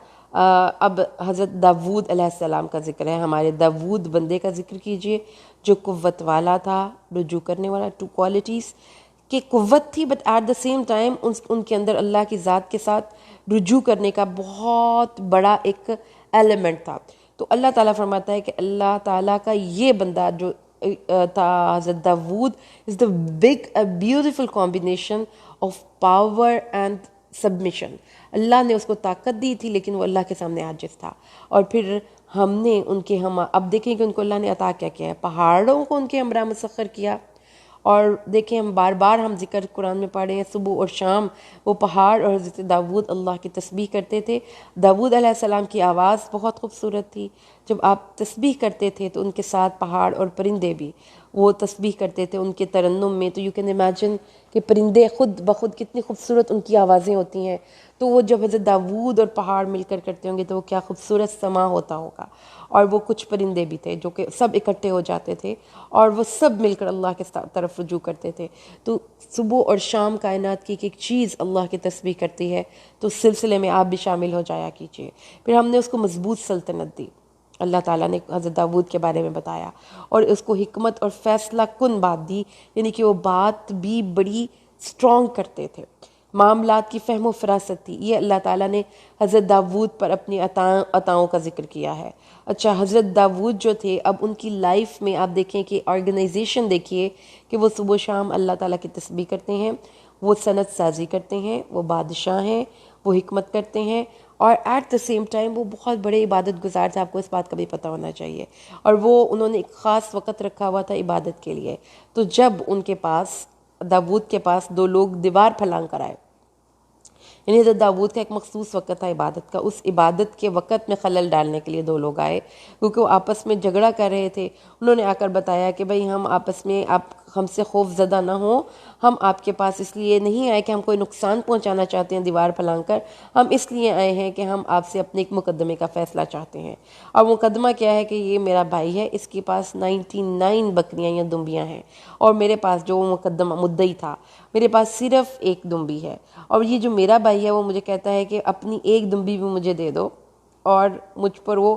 اب حضرت داود علیہ السلام کا ذکر ہے، ہمارے داود بندے کا ذکر کیجئے جو قوت والا تھا، رجوع کرنے والا، 2 کوالٹیز کہ قوت تھی but at the same time ان کے اندر اللہ کی ذات کے ساتھ رجوع کرنے کا بہت بڑا ایک ایلیمنٹ تھا۔ تو اللہ تعالیٰ فرماتا ہے کہ اللہ تعالیٰ کا یہ بندہ جو تھا حضرت داود is the big a beautiful combination of power and submission۔ اللہ نے اس کو طاقت دی تھی لیکن وہ اللہ کے سامنے عاجز تھا، اور پھر ہم نے اب دیکھیں کہ ان کو اللہ نے عطا کیا کیا ہے، پہاڑوں کو ان کے ہمراہ مسخر کیا۔ اور دیکھیں ہم بار بار ہم ذکر قرآن میں پڑھے ہیں، صبح اور شام وہ پہاڑ اور حضرت داود اللہ کی تسبیح کرتے تھے۔ داود علیہ السلام کی آواز بہت خوبصورت تھی، جب آپ تسبیح کرتے تھے تو ان کے ساتھ پہاڑ اور پرندے بھی وہ تسبیح کرتے تھے ان کے ترنم میں. تو یو کین امیجن کہ پرندے خود بخود کتنی خوبصورت ان کی آوازیں ہوتی ہیں. تو وہ جب حضرت داود اور پہاڑ مل کر کرتے ہوں گے تو وہ کیا خوبصورت سما ہوتا ہوگا. اور وہ کچھ پرندے بھی تھے جو کہ سب اکٹھے ہو جاتے تھے اور وہ سب مل کر اللہ کے طرف رجوع کرتے تھے. تو صبح اور شام کائنات کی ایک چیز اللہ کی تسبیح کرتی ہے, تو اس سلسلے میں آپ بھی شامل ہو جایا کیجیے. پھر ہم نے اس کو مضبوط سلطنت دی. اللہ تعالیٰ نے حضرت داود کے بارے میں بتایا اور اس کو حکمت اور فیصلہ کن بات دی, یعنی کہ وہ بات بھی بڑی سٹرونگ کرتے تھے. معاملات کی فہم و فراست تھی. یہ اللہ تعالیٰ نے حضرت داود پر اپنی عطاؤں کا ذکر کیا ہے. اچھا, حضرت داود جو تھے, اب ان کی لائف میں آپ دیکھیں کہ آرگنائزیشن دیکھیے کہ وہ صبح و شام اللہ تعالیٰ کی تسبیح کرتے ہیں, وہ صنعت سازی کرتے ہیں, وہ بادشاہ ہیں, وہ حکمت کرتے ہیں, اور ایٹ دا سیم ٹائم وہ بہت بڑے عبادت گزار تھے. آپ کو اس بات کا بھی پتہ ہونا چاہیے. اور وہ انہوں نے ایک خاص وقت رکھا ہوا تھا عبادت کے لیے. تو جب ان کے پاس, داود کے پاس, دو لوگ دیوار پھلانگ کر آئے, یعنی حضرت داود کا ایک مخصوص وقت تھا عبادت کا, اس عبادت کے وقت میں خلل ڈالنے کے لیے دو لوگ آئے کیونکہ وہ آپس میں جھگڑا کر رہے تھے. انہوں نے آ کر بتایا کہ بھئی ہم آپس میں, آپ ہم سے خوف زدہ نہ ہوں, ہم آپ کے پاس اس لیے نہیں آئے کہ ہم کوئی نقصان پہنچانا چاہتے ہیں دیوار پھلانگ کر, ہم اس لیے آئے ہیں کہ ہم آپ سے اپنے ایک مقدمے کا فیصلہ چاہتے ہیں. اور مقدمہ کیا ہے کہ یہ میرا بھائی ہے, اس کے پاس 99 بکریاں یا دمبیاں ہیں, اور میرے پاس جو مقدمہ مدعی تھا میرے پاس صرف ایک دمبی ہے, اور یہ جو میرا بھائی ہے وہ مجھے کہتا ہے کہ اپنی ایک دمبی بھی مجھے دے دو, اور مجھ پر وہ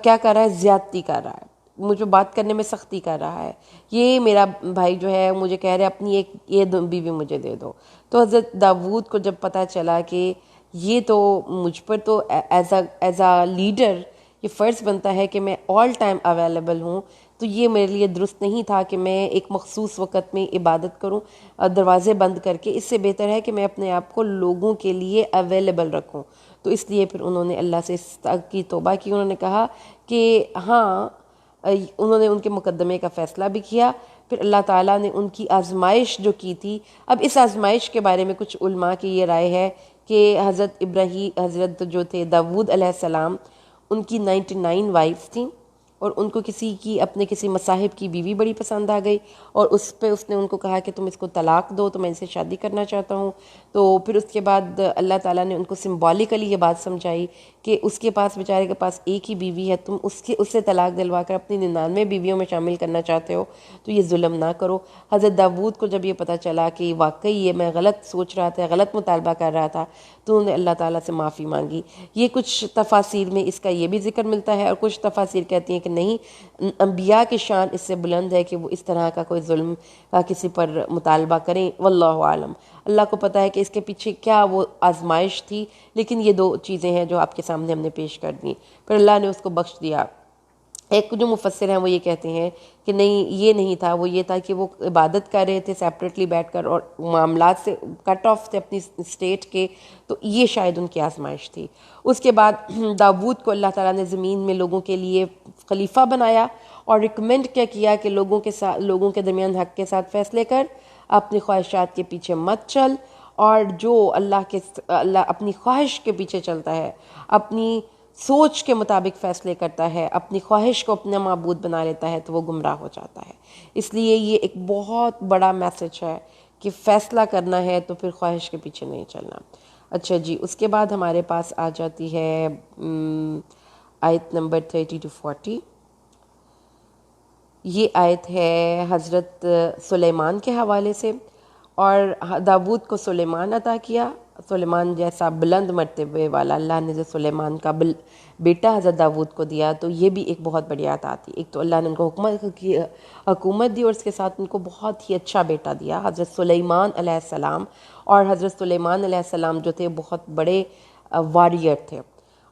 کیا کر رہا ہے, زیادتی کر رہا ہے, مجھے بات کرنے میں سختی کر رہا ہے. یہ میرا بھائی جو ہے مجھے کہہ رہا ہے اپنی ایک یہ دمبی بھی مجھے دے دو. تو حضرت داود کو جب پتہ چلا کہ یہ تو مجھ پر تو ایز اے لیڈر یہ فرض بنتا ہے کہ میں آل ٹائم اویلیبل ہوں, تو یہ میرے لیے درست نہیں تھا کہ میں ایک مخصوص وقت میں عبادت کروں دروازے بند کر کے. اس سے بہتر ہے کہ میں اپنے آپ کو لوگوں کے لیے اویلیبل رکھوں. تو اس لیے پھر انہوں نے اللہ سے اس کی توبہ کی. انہوں نے کہا کہ ہاں, انہوں نے ان کے مقدمے کا فیصلہ بھی کیا. پھر اللہ تعالیٰ نے ان کی آزمائش جو کی تھی, اب اس آزمائش کے بارے میں کچھ علماء کی یہ رائے ہے کہ حضرت جو تھے داود علیہ السلام, ان کی 99 وائفز تھیں, اور ان کو اپنے کسی مصاحب کی بیوی بڑی پسند آ گئی, اور اس پہ اس نے ان کو کہا کہ تم اس کو طلاق دو, تو میں ان سے شادی کرنا چاہتا ہوں. تو پھر اس کے بعد اللہ تعالیٰ نے ان کو سمبولیکلی یہ بات سمجھائی کہ اس کے پاس, بیچارے کے پاس ایک ہی بیوی ہے, تم اس سے طلاق دلوا کر اپنی 99 بیویوں میں شامل کرنا چاہتے ہو, تو یہ ظلم نہ کرو. حضرت داود کو جب یہ پتہ چلا کہ واقعی یہ میں غلط سوچ رہا تھا, غلط مطالبہ کر رہا تھا, تو انہوں نے اللہ تعالیٰ سے معافی مانگی. یہ کچھ تفاسیر میں اس کا یہ بھی ذکر ملتا ہے, اور کچھ تفاسیر کہتی ہیں کہ نہیں, انبیاء کی شان اس سے بلند ہے کہ وہ اس طرح کا کوئی ظلم کا کسی پر مطالبہ کریں. واللہ عالم, اللہ کو پتہ ہے کہ اس کے پیچھے کیا وہ آزمائش تھی. لیکن یہ دو چیزیں ہیں جو آپ کے سامنے ہم نے پیش کر دیں. پھر اللہ نے اس کو بخش دیا. ایک جو مفسر ہیں وہ یہ کہتے ہیں کہ نہیں, یہ نہیں تھا, وہ یہ تھا کہ وہ عبادت کر رہے تھے سیپریٹلی بیٹھ کر, اور معاملات سے کٹ آف تھے اپنی اسٹیٹ کے, تو یہ شاید ان کی آزمائش تھی. اس کے بعد داود کو اللہ تعالیٰ نے زمین میں لوگوں کے لیے خلیفہ بنایا, اور ریکمینڈ کیا کہ لوگوں کے درمیان حق کے ساتھ فیصلے کر, اپنی خواہشات کے پیچھے مت چل, اور جو اللہ اپنی خواہش کے پیچھے چلتا ہے, اپنی سوچ کے مطابق فیصلے کرتا ہے, اپنی خواہش کو اپنا معبود بنا لیتا ہے, تو وہ گمراہ ہو جاتا ہے. اس لیے یہ ایک بہت بڑا میسج ہے کہ فیصلہ کرنا ہے تو پھر خواہش کے پیچھے نہیں چلنا. اچھا جی, اس کے بعد ہمارے پاس آ جاتی ہے آیت نمبر 30 to 40. یہ آیت ہے حضرت سلیمان کے حوالے سے, اور داود کو سلیمان عطا کیا. سلیمان جیسا بلند مرتبے والا اللہ نے جو سلیمان کا بیٹا حضرت داود کو دیا, تو یہ بھی ایک بہت بڑی عطا تھی. ایک تو اللہ نے ان کو حکومت دی, اور اس کے ساتھ ان کو بہت ہی اچھا بیٹا دیا, حضرت سلیمان علیہ السلام. اور حضرت سلیمان علیہ السلام جو تھے بہت بڑے واریر تھے,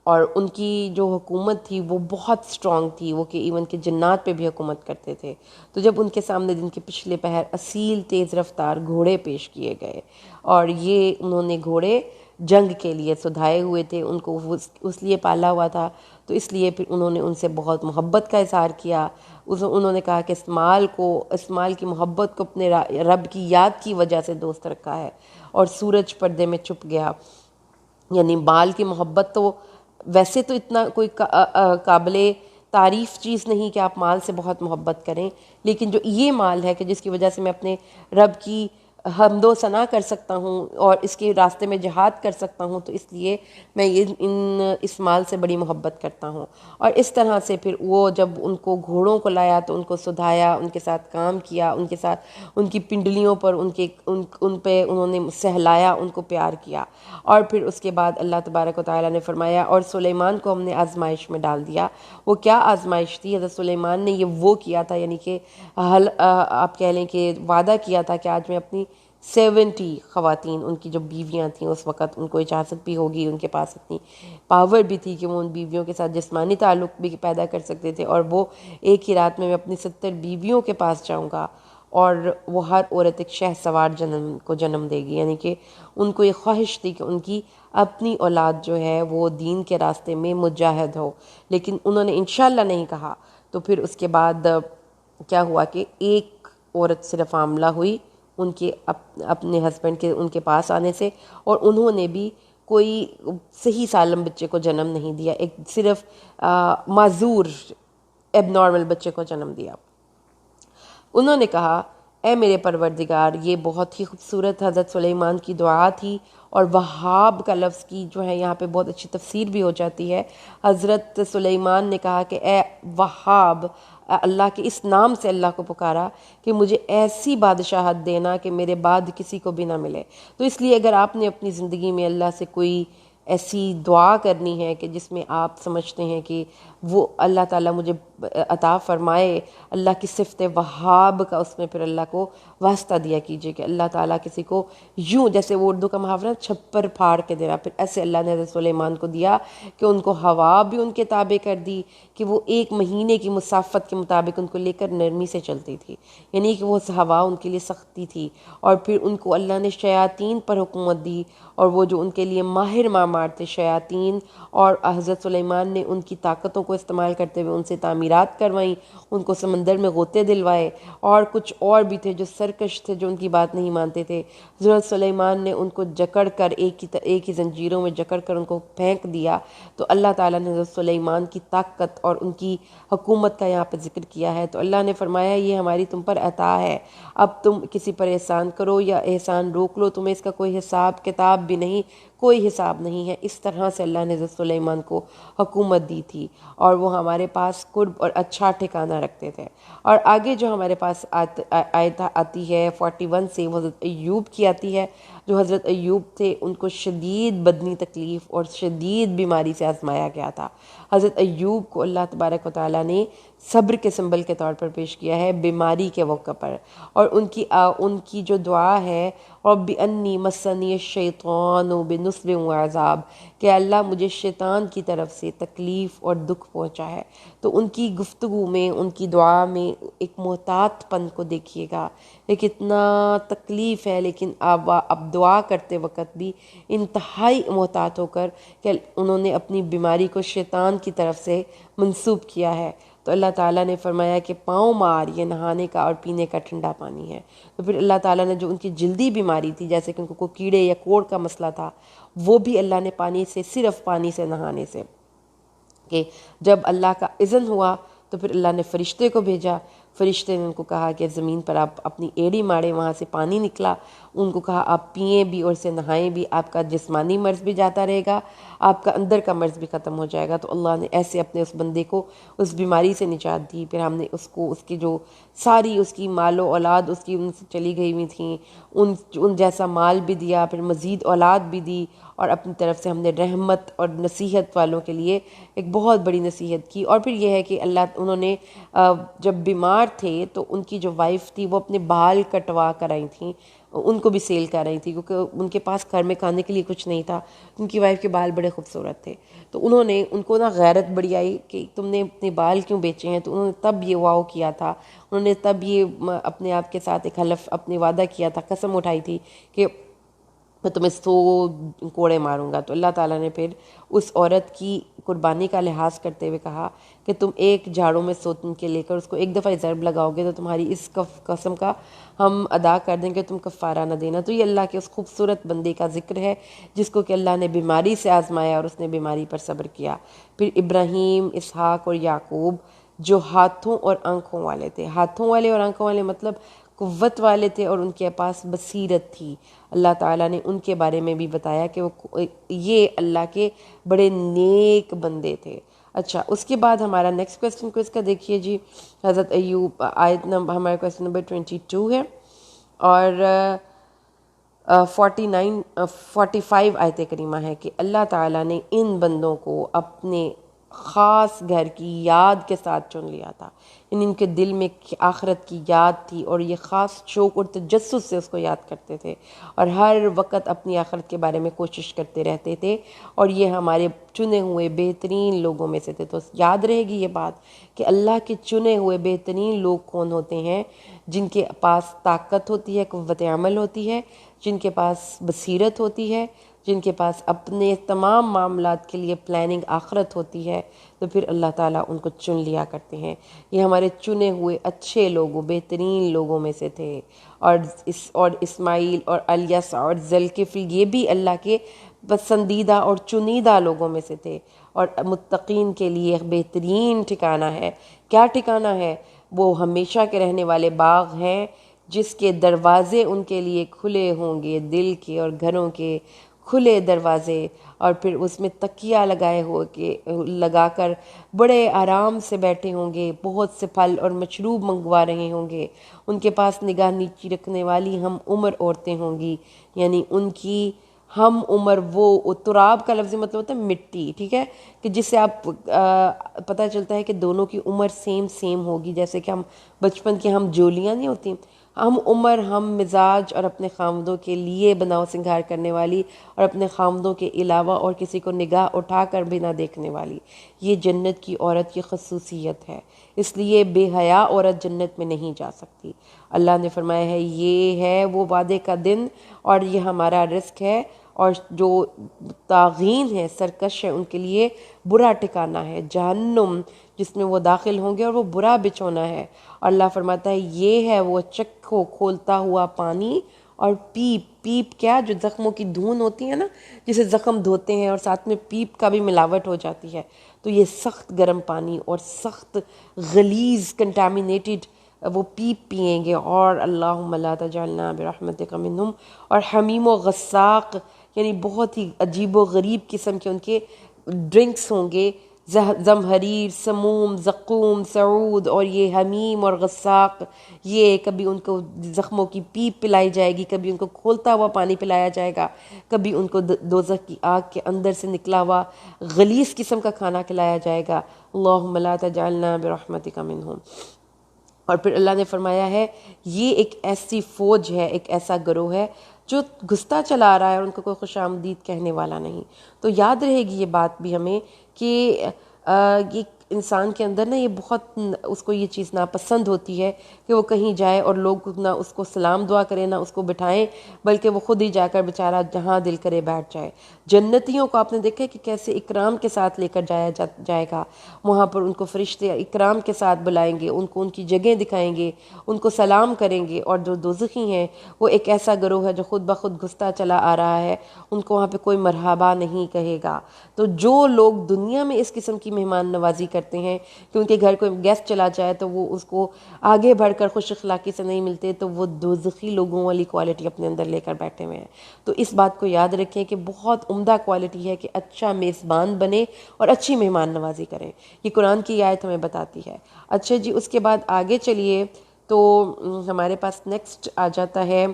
اور ان کی جو حکومت تھی وہ بہت سٹرونگ تھی, وہ کہ ایون کہ جنات پہ بھی حکومت کرتے تھے. تو جب ان کے سامنے دن کے پچھلے پہر اصیل تیز رفتار گھوڑے پیش کیے گئے, اور یہ انہوں نے گھوڑے جنگ کے لیے سدھائے ہوئے تھے, ان کو اس لیے پالا ہوا تھا, تو اس لیے پھر انہوں نے ان سے بہت محبت کا اظہار کیا. انہوں نے کہا کہ اسماعیل کی محبت کو اپنے رب کی یاد کی وجہ سے دوست رکھا ہے, اور سورج پردے میں چھپ گیا. یعنی بال کی محبت تو ویسے تو اتنا کوئی قابل تعریف چیز نہیں کہ آپ مال سے بہت محبت کریں، لیکن جو یہ مال ہے کہ جس کی وجہ سے میں اپنے رب کی حمد و ثنا کر سکتا ہوں اور اس کے راستے میں جہاد کر سکتا ہوں، تو اس لیے میں اس مال سے بڑی محبت کرتا ہوں۔ اور اس طرح سے پھر وہ جب ان کو گھوڑوں کو لایا تو ان کو سدھایا، ان کے ساتھ کام کیا، ان کے ساتھ ان کی پنڈلیوں پر ان پہ انہوں نے سہلایا، ان کو پیار کیا۔ اور پھر اس کے بعد اللہ تبارک و تعالیٰ نے فرمایا اور سلیمان کو ہم نے آزمائش میں ڈال دیا۔ وہ کیا آزمائش تھی؟ حضرت سلیمان نے یہ وہ کیا تھا، یعنی کہ آپ کہہ لیں کہ وعدہ کیا تھا کہ آج میں اپنی 70 خواتین، ان کی جو بیویاں تھیں اس وقت، ان کو اجازت بھی ہوگی، ان کے پاس اتنی پاور بھی تھی کہ وہ ان بیویوں کے ساتھ جسمانی تعلق بھی پیدا کر سکتے تھے، اور وہ ایک ہی رات میں اپنی 70 بیویوں کے پاس جاؤں گا اور وہ ہر عورت ایک شہ سوار جنم دے گی، یعنی کہ ان کو یہ خواہش تھی کہ ان کی اپنی اولاد جو ہے وہ دین کے راستے میں مجاہد ہو، لیکن انہوں نے انشاءاللہ نہیں کہا۔ تو پھر اس کے بعد کیا ہوا کہ ایک عورت صرف حاملہ ہوئی ان کے اپنے ہسبینڈ کے ان کے پاس آنے سے، اور انہوں نے بھی کوئی صحیح سالم بچے کو جنم نہیں دیا، ایک صرف معذور ایب نارمل بچے کو جنم دیا۔ انہوں نے کہا اے میرے پروردگار، یہ بہت ہی خوبصورت حضرت سلیمان کی دعا تھی، اور وہاب کا لفظ کی جو ہے یہاں پہ بہت اچھی تفسیر بھی ہو جاتی ہے۔ حضرت سلیمان نے کہا کہ اے وہاب، اللہ کے اس نام سے اللہ کو پکارا کہ مجھے ایسی بادشاہت دینا کہ میرے بعد کسی کو بھی نہ ملے۔ تو اس لیے اگر آپ نے اپنی زندگی میں اللہ سے کوئی ایسی دعا کرنی ہے کہ جس میں آپ سمجھتے ہیں کہ وہ اللہ تعالیٰ مجھے عطا فرمائے، اللہ کی صفت وہاب کا اس میں پھر اللہ کو واسطہ دیا کیجئے کہ اللہ تعالیٰ کسی کو یوں، جیسے وہ اردو کا محاورہ چھپر پھاڑ کے دینا، پھر ایسے اللہ نے حضرت سلیمان کو دیا کہ ان کو ہوا بھی ان کے تابع کر دی کہ وہ 1 مہینے کی مسافت کے مطابق ان کو لے کر نرمی سے چلتی تھی، یعنی کہ وہ ہوا ان کے لیے سختی تھی۔ اور پھر ان کو اللہ نے شیاطین پر حکومت دی، اور وہ جو ان کے لیے ماہر معمار تھے شیاطین، اور حضرت سلیمان نے ان کی طاقتوں کو استعمال کرتے ہوئے ان سے تعمیرات کروائیں، ان کو سمندر میں غوطے دلوائے، اور کچھ اور بھی تھے جو سرکش تھے، جو ان کی بات نہیں مانتے تھے۔ حضرت سلیمان نے ان کو جکڑ کر ایک ہی زنجیروں میں جکڑ کر ان کو پھینک دیا۔ تو اللہ تعالیٰ نے حضرت سلیمان کی طاقت اور ان کی حکومت کا یہاں پہ ذکر کیا ہے۔ تو اللہ نے فرمایا یہ ہماری تم پر عطا ہے، اب تم کسی پر احسان کرو یا احسان روک لو، تمہیں اس کا کوئی حساب کتاب بھی نہیں، کوئی حساب نہیں ہے۔ اس طرح سے اللہ نے حضرت سلیمان کو حکومت دی تھی، اور وہ ہمارے پاس قرب اور اچھا ٹھکانہ رکھتے تھے۔ اور آگے جو ہمارے پاس آیت آتی ہے 41 سے، وہ حضرت ایوب کی آتی ہے۔ جو حضرت ایوب تھے ان کو شدید بدنی تکلیف اور شدید بیماری سے آزمایا گیا تھا۔ حضرت ایوب کو اللہ تبارک و تعالیٰ نے صبر کے سمبل کے طور پر پیش کیا ہے بیماری کے موقع پر، اور ان کی جو دعا ہے رب انی مسنی الشیطان بنصب وعذاب، کہ اللہ مجھے شیطان کی طرف سے تکلیف اور دکھ پہنچا ہے۔ تو ان کی گفتگو میں، ان کی دعا میں ایک محتاط پن کو دیکھیے گا، ایک اتنا تکلیف ہے لیکن اب دعا کرتے وقت بھی انتہائی محتاط ہو کر کہ انہوں نے اپنی بیماری کو شیطان کی طرف سے منسوب کیا ہے۔ تو اللہ تعالیٰ نے فرمایا کہ پاؤں مار، یہ نہانے کا اور پینے کا ٹھنڈا پانی ہے۔ تو پھر اللہ تعالیٰ نے جو ان کی جلدی بیماری تھی، جیسے کہ ان کو کیڑے یا کوڑ کا مسئلہ تھا، وہ بھی اللہ نے پانی سے، صرف پانی سے نہانے سے، کہ جب اللہ کا اذن ہوا تو پھر اللہ نے فرشتے کو بھیجا، فرشتے نے ان کو کہا کہ زمین پر آپ اپنی ایڑی ماڑیں، وہاں سے پانی نکلا، ان کو کہا آپ پئیں بھی اور اسے نہائیں بھی، آپ کا جسمانی مرض بھی جاتا رہے گا، آپ کا اندر کا مرض بھی ختم ہو جائے گا۔ تو اللہ نے ایسے اپنے اس بندے کو اس بیماری سے نجات دی۔ پھر ہم نے اس کو، اس کی جو ساری اس کی مال و اولاد اس کی ان سے چلی گئی ہوئی تھیں، ان جیسا مال بھی دیا، پھر مزید اولاد بھی دی، اور اپنی طرف سے ہم نے رحمت اور نصیحت والوں کے لیے ایک بہت بڑی نصیحت کی۔ اور پھر یہ ہے کہ انہوں نے جب بیمار تھے تو ان کی جو وائف تھی وہ اپنے بال کٹوا کر آئی تھیں، ان کو بھی سیل کر رہی تھی، کیونکہ ان کے پاس گھر میں کھانے کے لیے کچھ نہیں تھا۔ ان کی وائف کے بال بڑے خوبصورت تھے، تو انہوں نے، ان کو نا غیرت بڑی آئی کہ تم نے اپنے بال کیوں بیچے ہیں، تو انہوں نے تب یہ واو کیا تھا، انہوں نے تب یہ اپنے آپ کے ساتھ ایک حلف، اپنے وعدہ کیا تھا، قسم اٹھائی تھی کہ میں تمہیں 100 کوڑے ماروں گا۔ تو اللہ تعالیٰ نے پھر اس عورت کی قربانی کا لحاظ کرتے ہوئے کہا کہ تم ایک جھاڑو میں 100 تن کے لے کر اس کو ایک دفعہ ضرب لگاؤ گے تو تمہاری اس قسم کا ہم ادا کر دیں کہ تم کفارہ نہ دینا۔ تو یہ اللہ کے اس خوبصورت بندے کا ذکر ہے جس کو کہ اللہ نے بیماری سے آزمایا اور اس نے بیماری پر صبر کیا۔ پھر ابراہیم، اسحاق اور یعقوب جو ہاتھوں اور آنکھوں والے تھے، ہاتھوں والے اور آنکھوں والے مطلب قوت والے تھے اور ان کے پاس بصیرت تھی۔ اللہ تعالیٰ نے ان کے بارے میں بھی بتایا کہ یہ اللہ کے بڑے نیک بندے تھے۔ اچھا، اس کے بعد ہمارا نیکسٹ کویسچن کو اس کا دیکھیے جی، حضرت ایوب آیت نمبر ہمارا کویسچن نمبر 22 ہے اور 45 آیت کریمہ ہے کہ اللہ تعالیٰ نے ان بندوں کو اپنے خاص گھر کی یاد کے ساتھ چن لیا تھا، ان کے دل میں آخرت کی یاد تھی اور یہ خاص شوق اور تجسس سے اس کو یاد کرتے تھے اور ہر وقت اپنی آخرت کے بارے میں کوشش کرتے رہتے تھے، اور یہ ہمارے چنے ہوئے بہترین لوگوں میں سے تھے۔ تو یاد رہے گی یہ بات کہ اللہ کے چنے ہوئے بہترین لوگ کون ہوتے ہیں؟ جن کے پاس طاقت ہوتی ہے، قوت عمل ہوتی ہے، جن کے پاس بصیرت ہوتی ہے، جن کے پاس اپنے تمام معاملات کے لیے پلاننگ آخرت ہوتی ہے، تو پھر اللہ تعالیٰ ان کو چن لیا کرتے ہیں۔ یہ ہمارے چنے ہوئے اچھے لوگوں، بہترین لوگوں میں سے تھے، اور اسماعیل اور الیسع اور ذوالکفل یہ بھی اللہ کے پسندیدہ اور چنیدہ لوگوں میں سے تھے، اور متقین کے لیے بہترین ٹھکانہ ہے۔ کیا ٹھکانہ ہے؟ وہ ہمیشہ کے رہنے والے باغ ہیں جس کے دروازے ان کے لیے کھلے ہوں گے، دل کے اور گھروں کے کھلے دروازے، اور پھر اس میں تکیہ لگا کر بڑے آرام سے بیٹھے ہوں گے، بہت سے پھل اور مشروب منگوا رہے ہوں گے۔ ان کے پاس نگاہ نیچی رکھنے والی ہم عمر عورتیں ہوں گی، یعنی ان کی ہم عمر، وہ تراب کا لفظی مطلب ہوتا ہے مٹی، ٹھیک ہے، کہ جس سے آپ پتہ چلتا ہے کہ دونوں کی عمر سیم ہوگی، جیسے کہ ہم بچپن کی ہم جولیاں نہیں ہوتی، ہم عمر، ہم مزاج اور اپنے خامدوں کے لیے بناؤ سنگھار کرنے والی اور اپنے خامدوں کے علاوہ اور کسی کو نگاہ اٹھا کر بھی نہ دیکھنے والی، یہ جنت کی عورت کی خصوصیت ہے۔ اس لیے بے حیا عورت جنت میں نہیں جا سکتی۔ اللہ نے فرمایا ہے یہ ہے وہ وعدے کا دن اور یہ ہمارا رزق ہے، اور جو طاغین ہے، سرکش ہے، ان کے لیے برا ٹھکانہ ہے جہنم، جس میں وہ داخل ہوں گے، اور وہ برا بچھونا ہے۔ اور اللہ فرماتا ہے یہ ہے وہ چکھو کھولتا ہوا پانی اور پیپ کیا، جو زخموں کی دھون ہوتی ہے نا، جسے زخم دھوتے ہیں اور ساتھ میں پیپ کا بھی ملاوٹ ہو جاتی ہے، تو یہ سخت گرم پانی اور سخت غلیظ کنٹامینیٹڈ وہ پیپ پئیں گے، اور اللہم لا تجعلنا برحمتک منہم، اور حمیم و غساق یعنی بہت ہی عجیب و غریب قسم کے ان کے ڈرنکس ہوں گے، زمہریر، سموم، زقوم، سعود، اور یہ حمیم اور غساق، یہ کبھی ان کو زخموں کی پیپ پلائی جائے گی، کبھی ان کو کھولتا ہوا پانی پلایا جائے گا، کبھی ان کو دوزخ کی آگ کے اندر سے نکلا ہوا غلیظ قسم کا کھانا کھلایا جائے گا۔ اللہم لا تجعلنا برحمتک منہم۔ اور پھر اللہ نے فرمایا ہے یہ ایک ایسی فوج ہے، ایک ایسا گروہ ہے جو گھستا چلا آ رہا ہے اور ان کو کوئی خوش آمدید کہنے والا نہیں۔ تو یاد رہے گی یہ بات بھی ہمیں کہ یہ انسان کے اندر نا، یہ بہت اس کو یہ چیز ناپسند ہوتی ہے کہ وہ کہیں جائے اور لوگ نہ اس کو سلام دعا کریں، نہ اس کو بٹھائیں، بلکہ وہ خود ہی جا کر بیچارہ جہاں دل کرے بیٹھ جائے۔ جنتیوں کو آپ نے دیکھا کہ کیسے اکرام کے ساتھ لے کر جائے گا، وہاں پر ان کو فرشتے اکرام کے ساتھ بلائیں گے، ان کو ان کی جگہ دکھائیں گے، ان کو سلام کریں گے، اور جو دوزخی ہیں وہ ایک ایسا گروہ ہے جو خود بخود گھستا چلا آ رہا ہے، ان کو وہاں پہ کوئی مرحبا نہیں کہے گا۔ تو جو لوگ دنیا میں اس قسم کی مہمان نوازی کرتے ہیں کہ ان کے گھر کوئی گیسٹ چلا جائے تو وہ اس کو آگے بڑھ کر خوش اخلاقی سے نہیں ملتے، تو وہ دوزخی لوگوں والی کوالٹی اپنے اندر لے کر بیٹھے ہوئے ہیں۔ تو اس بات کو یاد رکھیں کہ بہت عمدہ کوالٹی ہے کہ اچھا میزبان بنے اور اچھی مہمان نوازی کریں، یہ قرآن کی آیت ہمیں بتاتی ہے۔ اچھا جی، اس کے بعد آگے چلیے تو ہمارے پاس نیکسٹ آ جاتا ہے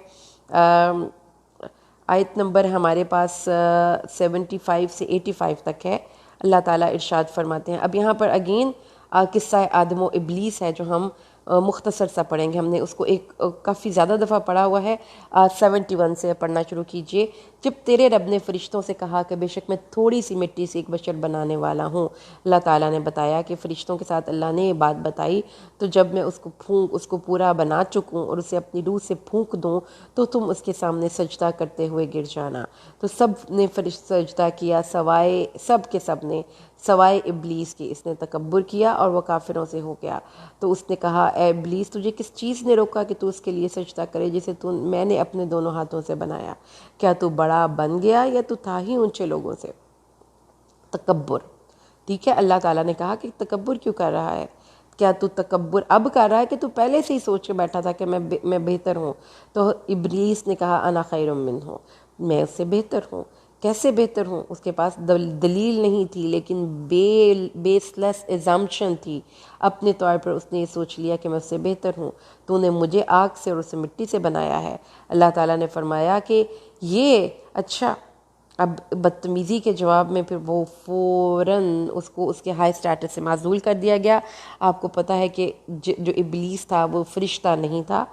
آیت نمبر ہمارے پاس 75 سے 85 تک ہے۔ اللہ تعالیٰ ارشاد فرماتے ہیں، اب یہاں پر اگین قصہ آدم و ابلیس ہے جو ہم مختصر سا پڑھیں گے. ہم نے اس کو ایک کافی زیادہ دفعہ پڑھا ہوا ہے. 71 سے پڑھنا شروع کیجئے. جب تیرے رب نے فرشتوں سے کہا کہ بے شک میں تھوڑی سی مٹی سے ایک بشر بنانے والا ہوں. اللہ تعالیٰ نے بتایا کہ فرشتوں کے ساتھ اللہ نے یہ بات بتائی تو جب میں اس کو پورا بنا چکوں اور اسے اپنی روح سے پھونک دوں تو تم اس کے سامنے سجدہ کرتے ہوئے گر جانا. تو سب نے سجدہ کیا سوائے ابلیس کے. اس نے تکبر کیا اور وہ کافروں سے ہو گیا. تو اس نے کہا اے ابلیس تجھے کس چیز نے روکا کہ تو اس کے لیے سجدہ کرے جسے میں نے اپنے دونوں ہاتھوں سے بنایا؟ کیا تو بڑا بن گیا یا تو تھا ہی اونچے لوگوں سے؟ تکبر. ٹھیک ہے، اللہ تعالیٰ نے کہا کہ تکبر کیوں کر رہا ہے؟ کیا تو تکبر اب کر رہا ہے کہ تو پہلے سے ہی سوچ کے بیٹھا تھا کہ میں بہتر ہوں؟ تو ابلیس نے کہا انا خیر منہ، میں اس سے بہتر ہوں. کیسے بہتر ہوں؟ اس کے پاس دلیل نہیں تھی لیکن بیس لیس ایزامپشن تھی. اپنے طور پر اس نے یہ سوچ لیا کہ میں اس سے بہتر ہوں. تو نے مجھے آگ سے اور اسے مٹی سے بنایا ہے. اللہ تعالیٰ نے فرمایا کہ یہ اچھا. اب بدتمیزی کے جواب میں پھر وہ فوراً اس کو اس کے ہائی سٹیٹس سے معزول کر دیا گیا. آپ کو پتہ ہے کہ جو ابلیس تھا وہ فرشتہ نہیں تھا،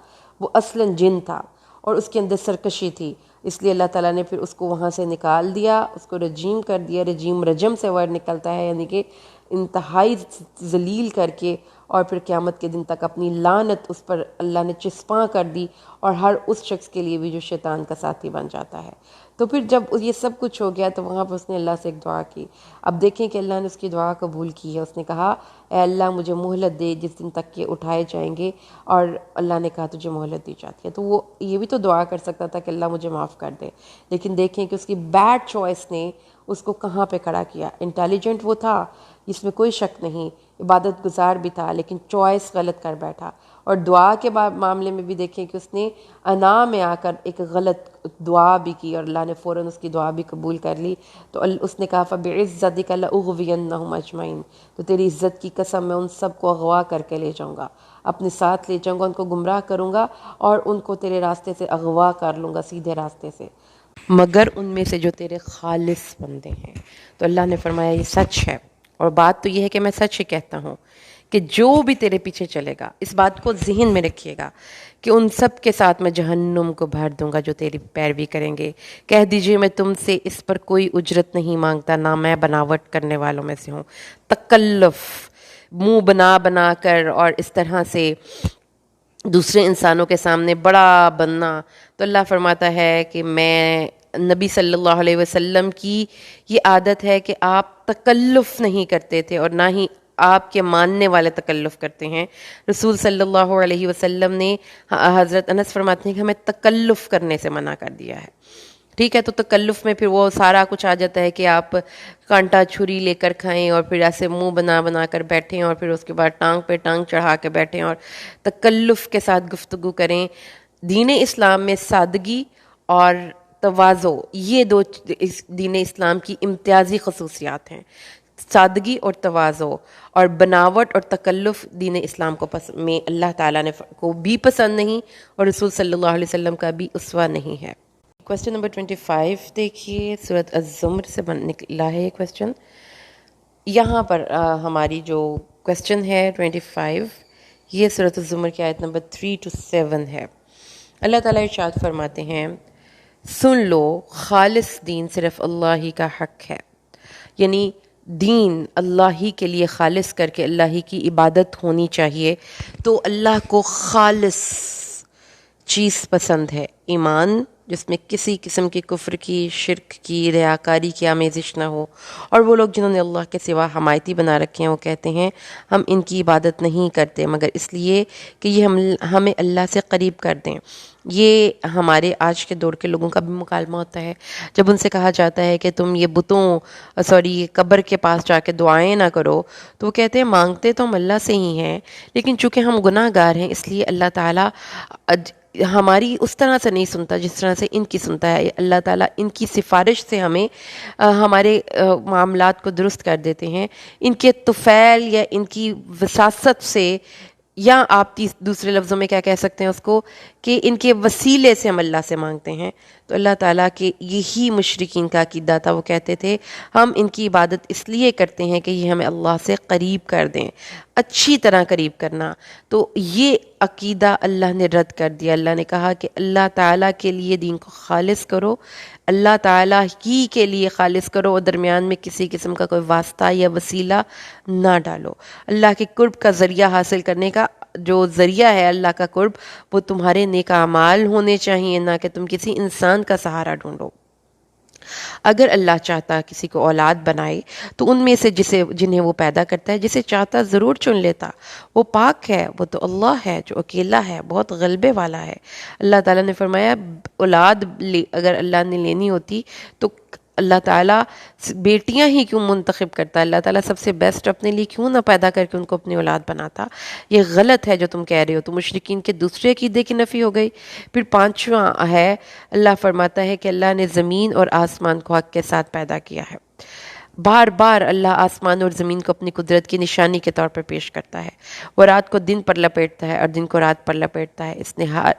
وہ اصلاً جن تھا اور اس کے اندر سرکشی تھی. اس لیے اللہ تعالیٰ نے پھر اس کو وہاں سے نکال دیا، اس کو رجیم کر دیا. رجیم رجم سے ورڈ نکلتا ہے، یعنی کہ انتہائی ذلیل کر کے، اور پھر قیامت کے دن تک اپنی لعنت اس پر اللہ نے چسپاں کر دی، اور ہر اس شخص کے لیے بھی جو شیطان کا ساتھی بن جاتا ہے. تو پھر جب یہ سب کچھ ہو گیا تو وہاں پر اس نے اللہ سے ایک دعا کی. اب دیکھیں کہ اللہ نے اس کی دعا قبول کی ہے. اس نے کہا اے اللہ مجھے مہلت دے جس دن تک یہ اٹھائے جائیں گے، اور اللہ نے کہا تجھے مہلت دی جاتی ہے. تو وہ یہ بھی تو دعا کر سکتا تھا کہ اللہ مجھے معاف کر دے، لیکن دیکھیں کہ اس کی بیڈ چوائس نے اس کو کہاں پہ کھڑا کیا. انٹیلیجنٹ وہ تھا، اس میں کوئی شک نہیں، عبادت گزار بھی تھا، لیکن چوائس غلط کر بیٹھا. اور دعا کے معاملے میں بھی دیکھیں کہ اس نے انا میں آ کر ایک غلط دعا بھی کی اور اللہ نے فوراً اس کی دعا بھی قبول کر لی. تو اس نے کہا فَبِعِزَّتِكَ لَأُغْوِيَنَّهُمْ أَجْمَعِينَ، تو تیری عزت کی قسم میں ان سب کو اغوا کر کے لے جاؤں گا، اپنے ساتھ لے جاؤں گا، ان کو گمراہ کروں گا اور ان کو تیرے راستے سے اغوا کر لوں گا، سیدھے راستے سے، مگر ان میں سے جو تیرے خالص بندے ہیں. تو اللہ نے فرمایا یہ سچ ہے، اور بات تو یہ ہے کہ میں سچ ہی کہتا ہوں کہ جو بھی تیرے پیچھے چلے گا، اس بات کو ذہن میں رکھیے گا کہ ان سب کے ساتھ میں جہنم کو بھر دوں گا جو تیری پیروی کریں گے. کہہ دیجئے میں تم سے اس پر کوئی اجرت نہیں مانگتا، نہ میں بناوٹ کرنے والوں میں سے ہوں. تکلف، منہ بنا کر اور اس طرح سے دوسرے انسانوں کے سامنے بڑا بننا. تو اللہ فرماتا ہے کہ میں نبی صلی اللہ علیہ وسلم کی یہ عادت ہے کہ آپ تکلف نہیں کرتے تھے اور نہ ہی آپ کے ماننے والے تکلف کرتے ہیں. رسول صلی اللہ علیہ وسلم نے، حضرت انس فرماتے ہیں کہ ہمیں تکلف کرنے سے منع کر دیا ہے. ٹھیک ہے، تو تکلف میں پھر وہ سارا کچھ آ جاتا ہے کہ آپ کانٹا چھری لے کر کھائیں اور پھر ایسے منہ بنا کر بیٹھیں اور پھر اس کے بعد ٹانگ پہ ٹانگ چڑھا کے بیٹھیں اور تکلف کے ساتھ گفتگو کریں. دین اسلام میں سادگی اور تواضع، یہ دو دین اسلام کی امتیازی خصوصیات ہیں. سادگی اور تواضع، اور بناوٹ اور تکلف دین اسلام کو میں اللہ تعالیٰ نے کو بھی پسند نہیں اور رسول صلی اللہ علیہ وسلم کا بھی اسوہ نہیں ہے. کویسچن نمبر 25 دیکھیے، سورۃ الزمر سے نکلا ہے یہ کویسچن. یہاں پر ہماری جو کویسچن ہے 25، یہ سورۃ الزمر کی آیت نمبر 3 to 7 ہے. اللہ تعالیٰ ارشاد فرماتے ہیں سن لو خالص دین صرف اللہ ہی کا حق ہے، یعنی دین اللہ ہی کے لیے خالص کر کے اللہ ہی کی عبادت ہونی چاہیے. تو اللہ کو خالص چیز پسند ہے، ایمان جس میں کسی قسم کی کفر کی، شرک کی، ریاکاری کی آمیزش نہ ہو. اور وہ لوگ جنہوں نے اللہ کے سوا حمایتی بنا رکھے ہیں وہ کہتے ہیں ہم ان کی عبادت نہیں کرتے مگر اس لیے کہ یہ ہمیں اللہ سے قریب کر دیں. یہ ہمارے آج کے دور کے لوگوں کا بھی مکالمہ ہوتا ہے. جب ان سے کہا جاتا ہے کہ تم یہ یہ قبر کے پاس جا کے دعائیں نہ کرو، تو وہ کہتے ہیں مانگتے تو ہم اللہ سے ہی ہیں، لیکن چونکہ ہم گناہ گار ہیں اس لیے اللہ تعالیٰ ہماری اس طرح سے نہیں سنتا جس طرح سے ان کی سنتا ہے. اللہ تعالیٰ ان کی سفارش سے ہمیں ہمارے معاملات کو درست کر دیتے ہیں. ان کے طفیل یا ان کی وساست سے یا آپ دوسرے لفظوں میں کیا کہہ سکتے ہیں اس کو، کہ ان کے وسیلے سے ہم اللہ سے مانگتے ہیں. تو اللہ تعالیٰ کے یہی مشرکین کا عقیدہ تھا. وہ کہتے تھے ہم ان کی عبادت اس لیے کرتے ہیں کہ یہ ہمیں اللہ سے قریب کر دیں، اچھی طرح قریب کرنا. تو یہ عقیدہ اللہ نے رد کر دیا. اللہ نے کہا کہ اللہ تعالیٰ کے لیے دین کو خالص کرو، اللہ تعالیٰ ہی کے لیے خالص کرو، اور درمیان میں کسی قسم کا کوئی واسطہ یا وسیلہ نہ ڈالو. اللہ کے قرب کا ذریعہ حاصل کرنے کا جو ذریعہ ہے اللہ کا قرب، وہ تمہارے نیک اعمال ہونے چاہیے، نہ کہ تم کسی انسان کا سہارا ڈھونڈو. اگر اللہ چاہتا کسی کو اولاد بنائے تو ان میں سے جنہیں وہ پیدا کرتا ہے، جسے چاہتا ضرور چن لیتا. وہ پاک ہے، وہ تو اللہ ہے جو اکیلا ہے، بہت غلبے والا ہے. اللہ تعالیٰ نے فرمایا اولاد اگر اللہ نے لینی ہوتی تو اللہ تعالیٰ بیٹیاں ہی کیوں منتخب کرتا؟ اللہ تعالیٰ سب سے بیسٹ اپنے لیے کیوں نہ پیدا کر کے ان کو اپنی اولاد بناتا؟ یہ غلط ہے جو تم کہہ رہے ہو. تو مشرکین کے دوسرے عقیدے کی نفی ہو گئی. پھر پانچواں ہے، اللہ فرماتا ہے کہ اللہ نے زمین اور آسمان کو حق کے ساتھ پیدا کیا ہے. بار بار اللہ آسمان اور زمین کو اپنی قدرت کی نشانی کے طور پر پیش کرتا ہے. وہ رات کو دن پر لپیٹتا ہے اور دن کو رات پر لپیٹتا ہے.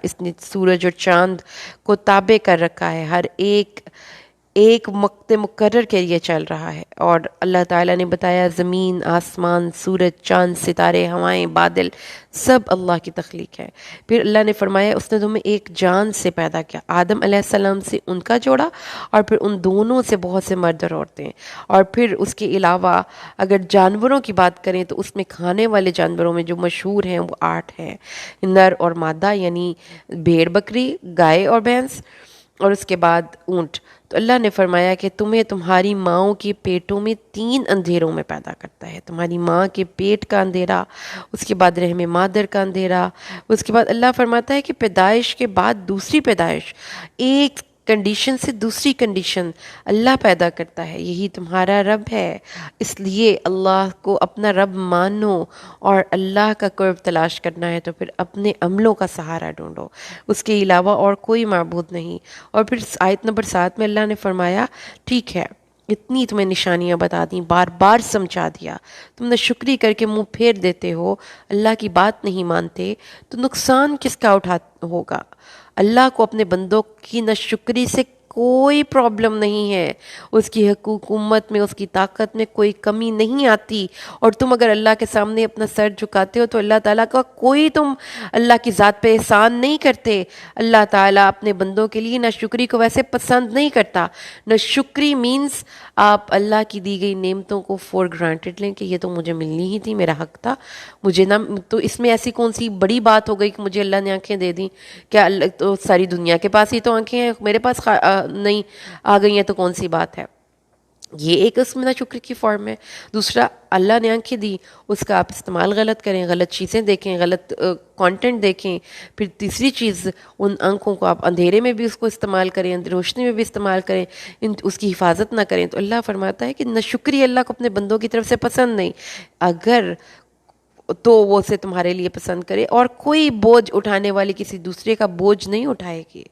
اس نے سورج اور چاند کو تابع کر رکھا ہے، ہر ایک وقت مقرر کے لیے چل رہا ہے. اور اللہ تعالیٰ نے بتایا زمین، آسمان، سورج، چاند، ستارے، ہوائیں، بادل سب اللہ کی تخلیق ہے. پھر اللہ نے فرمایا اس نے تمہیں ایک جان سے پیدا کیا، آدم علیہ السلام سے ان کا جوڑا، اور پھر ان دونوں سے بہت سے مرد اور عورتیں. اور پھر اس کے علاوہ اگر جانوروں کی بات کریں تو اس میں کھانے والے جانوروں میں جو مشہور ہیں وہ 8 ہیں، نر اور مادہ، یعنی بھیڑ بکری، گائے اور بھینس، اور اس کے بعد اونٹ. تو اللہ نے فرمایا کہ تمہیں تمہاری ماؤں کے پیٹوں میں 3 اندھیروں میں پیدا کرتا ہے. تمہاری ماں کے پیٹ کا اندھیرا، اس کے بعد رحم مادر کا اندھیرا، اس کے بعد اللہ فرماتا ہے کہ پیدائش کے بعد دوسری پیدائش، ایک کنڈیشن سے دوسری کنڈیشن اللہ پیدا کرتا ہے. یہی تمہارا رب ہے. اس لیے اللہ کو اپنا رب مانو، اور اللہ کا قرب تلاش کرنا ہے تو پھر اپنے عملوں کا سہارا ڈھونڈو، اس کے علاوہ اور کوئی معبود نہیں. اور پھر آیت نمبر 7 میں اللہ نے فرمایا ٹھیک ہے اتنی تمہیں نشانیاں بتا دیں، بار بار سمجھا دیا، تم نے شکری کر کے منہ پھیر دیتے ہو، اللہ کی بات نہیں مانتے، تو نقصان کس کا ہوگا؟ اللہ کو اپنے بندوں کی ناشکری سے کوئی پرابلم نہیں ہے. اس کی حکومت میں، اس کی طاقت میں کوئی کمی نہیں آتی. اور تم اگر اللہ کے سامنے اپنا سر جھکاتے ہو تو اللہ تعالیٰ کا کوئی تم اللہ کی ذات پہ احسان نہیں کرتے. اللہ تعالیٰ اپنے بندوں کے لیے ناشکری کو ویسے پسند نہیں کرتا. ناشکری مینز آپ اللہ کی دی گئی نعمتوں کو فور گرانٹیڈ لیں کہ یہ تو مجھے ملنی ہی تھی، میرا حق تھا، مجھے نہ. تو اس میں ایسی کون سی بڑی بات ہو گئی کہ مجھے اللہ نے آنکھیں دے دیں؟ کیا اللہ تو ساری دنیا کے پاس ہی تو آنکھیں ہیں، میرے پاس نہیں آ گئی ہیں تو کون سی بات ہے؟ یہ ایک قسم ناشکری کی فارم ہے. دوسرا، اللہ نے آنکھیں دی، اس کا آپ استعمال غلط کریں، غلط چیزیں دیکھیں، غلط کانٹینٹ دیکھیں. پھر تیسری چیز، ان آنکھوں کو آپ اندھیرے میں بھی اس کو استعمال کریں، روشنی میں بھی استعمال کریں، اس کی حفاظت نہ کریں. تو اللہ فرماتا ہے کہ ناشکری اللہ کو اپنے بندوں کی طرف سے پسند نہیں. اگر تو وہ اسے تمہارے لیے پسند کرے. اور کوئی بوجھ اٹھانے والی کسی دوسرے کا بوجھ نہیں اٹھائے گی،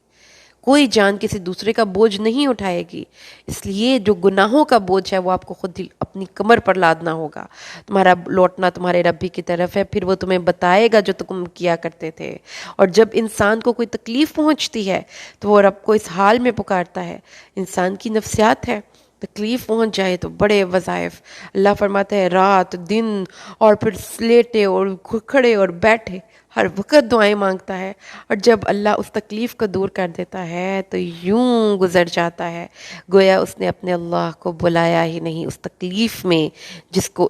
کوئی جان کسی دوسرے کا بوجھ نہیں اٹھائے گی. اس لیے جو گناہوں کا بوجھ ہے وہ آپ کو خود اپنی کمر پر لادنا ہوگا. تمہارا لوٹنا تمہارے رب ہی کی طرف ہے، پھر وہ تمہیں بتائے گا جو تم کیا کرتے تھے. اور جب انسان کو کوئی تکلیف پہنچتی ہے تو وہ رب کو اس حال میں پکارتا ہے. انسان کی نفسیات ہے، تکلیف پہنچ جائے تو بڑے وظائف. اللہ فرماتا ہے رات دن اور پھر لیٹے اور کھڑے اور بیٹھے ہر وقت دعائیں مانگتا ہے. اور جب اللہ اس تکلیف کو دور کر دیتا ہے تو یوں گزر جاتا ہے گویا اس نے اپنے اللہ کو بلایا ہی نہیں اس تکلیف میں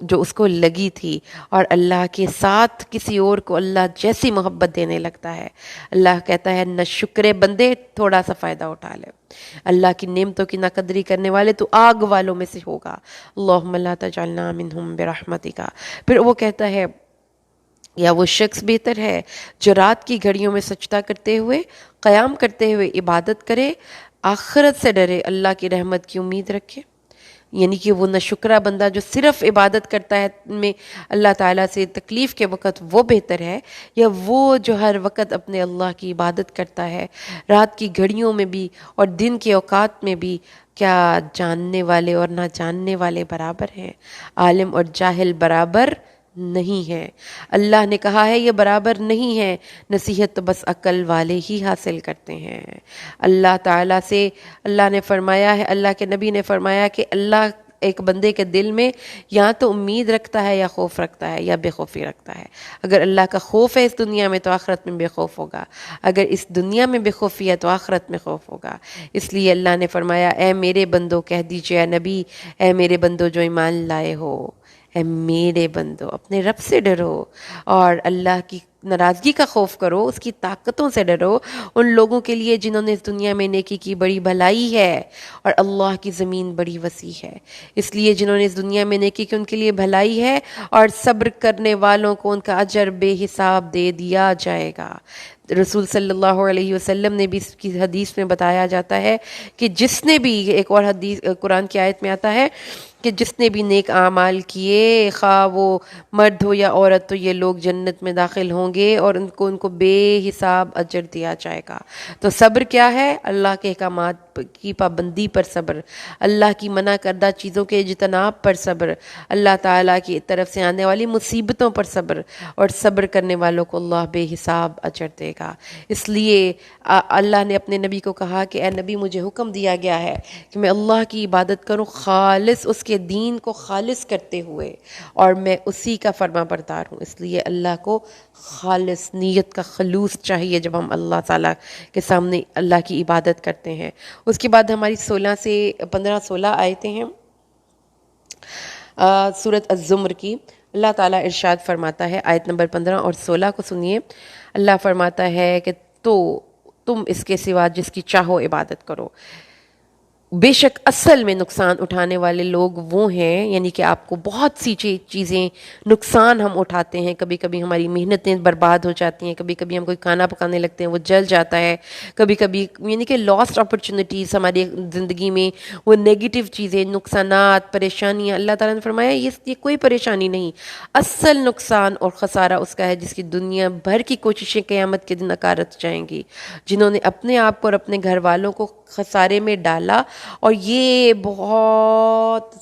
جو اس کو لگی تھی. اور اللہ کے ساتھ کسی اور کو اللہ جیسی محبت دینے لگتا ہے. اللہ کہتا ہے نہ شکر بندے تھوڑا سا فائدہ اٹھا لے. اللہ کی نعمتوں کی ناقدری کرنے والے تو آگ والوں میں سے ہوگا. اللہم لا تجعلنا منہم برحمتک. پھر وہ کہتا ہے یا وہ شخص بہتر ہے جو رات کی گھڑیوں میں سجدہ کرتے ہوئے، قیام کرتے ہوئے عبادت کرے، آخرت سے ڈرے، اللہ کی رحمت کی امید رکھے. یعنی کہ وہ ناشکرا بندہ جو صرف عبادت کرتا ہے میں اللہ تعالیٰ سے تکلیف کے وقت، وہ بہتر ہے، یا وہ جو ہر وقت اپنے اللہ کی عبادت کرتا ہے رات کی گھڑیوں میں بھی اور دن کے اوقات میں بھی؟ کیا جاننے والے اور نہ جاننے والے برابر ہیں؟ عالم اور جاہل برابر نہیں ہے. اللہ نے کہا ہے یہ برابر نہیں ہے. نصیحت تو بس عقل والے ہی حاصل کرتے ہیں. اللہ تعالیٰ سے اللہ نے فرمایا ہے، اللہ کے نبی نے فرمایا کہ اللہ ایک بندے کے دل میں یا تو امید رکھتا ہے یا خوف رکھتا ہے یا بے خوفی رکھتا ہے. اگر اللہ کا خوف ہے اس دنیا میں تو آخرت میں بے خوف ہوگا، اگر اس دنیا میں بے خوفی ہے تو آخرت میں خوف ہوگا. اس لیے اللہ نے فرمایا اے میرے بندو، کہہ دیجئے اے نبی، اے میرے بندو جو ایمان لائے ہو، اے میرے بندو اپنے رب سے ڈرو اور اللہ کی ناراضگی کا خوف کرو، اس کی طاقتوں سے ڈرو. ان لوگوں کے لیے جنہوں نے اس دنیا میں نیکی کی بڑی بھلائی ہے اور اللہ کی زمین بڑی وسیع ہے. اس لیے جنہوں نے اس دنیا میں نیکی کی ان کے لیے بھلائی ہے، اور صبر کرنے والوں کو ان کا اجر بے حساب دے دیا جائے گا. رسول صلی اللہ علیہ وسلم نے بھی اس کی حدیث میں بتایا جاتا ہے کہ جس نے بھی، ایک اور حدیث قرآن کی آیت میں آتا ہے کہ جس نے بھی نیک اعمال کیے، خواہ وہ مرد ہو یا عورت، تو یہ لوگ جنت میں داخل ہوں گے اور ان کو بے حساب اجر دیا جائے گا. تو صبر کیا ہے؟ اللہ کے احکامات کی پابندی پر صبر، اللہ کی منع کردہ چیزوں کے اجتناب پر صبر، اللہ تعالیٰ کی طرف سے آنے والی مصیبتوں پر صبر، اور صبر کرنے والوں کو اللہ بے حساب اجر دے گا. اس لیے اللہ نے اپنے نبی کو کہا کہ اے نبی مجھے حکم دیا گیا ہے کہ میں اللہ کی عبادت کروں خالص، اس کے دین کو خالص کرتے ہوئے، اور میں اسی کا فرما بردار ہوں. اس لیے اللہ کو خالص نیت کا خلوص چاہیے جب ہم اللہ تعالیٰ کے سامنے اللہ کی عبادت کرتے ہیں. اس کے بعد ہماری 16 آیتیں ہیں سورۃ الزمر کی. اللہ تعالیٰ ارشاد فرماتا ہے، آیت نمبر 15 اور 16 کو سنیے. اللہ فرماتا ہے کہ تو تم اس کے سوا جس کی چاہو عبادت کرو. بے شک اصل میں نقصان اٹھانے والے لوگ وہ ہیں، یعنی کہ آپ کو بہت سی چیزیں نقصان ہم اٹھاتے ہیں. کبھی کبھی ہماری محنتیں برباد ہو جاتی ہیں، کبھی کبھی ہم کوئی کھانا پکانے لگتے ہیں وہ جل جاتا ہے، کبھی کبھی یعنی کہ لاسٹ اپرچونٹیز ہماری زندگی میں، وہ نیگیٹو چیزیں، نقصانات، پریشانیاں. اللہ تعالیٰ نے فرمایا یہ کوئی پریشانی نہیں. اصل نقصان اور خسارہ اس کا ہے جس کی دنیا بھر کی کوششیں قیامت کے دن نکارت جائیں گی، جنہوں نے اپنے آپ کو اور اپنے گھر والوں کو خسارے میں ڈالا، اور یہ بہت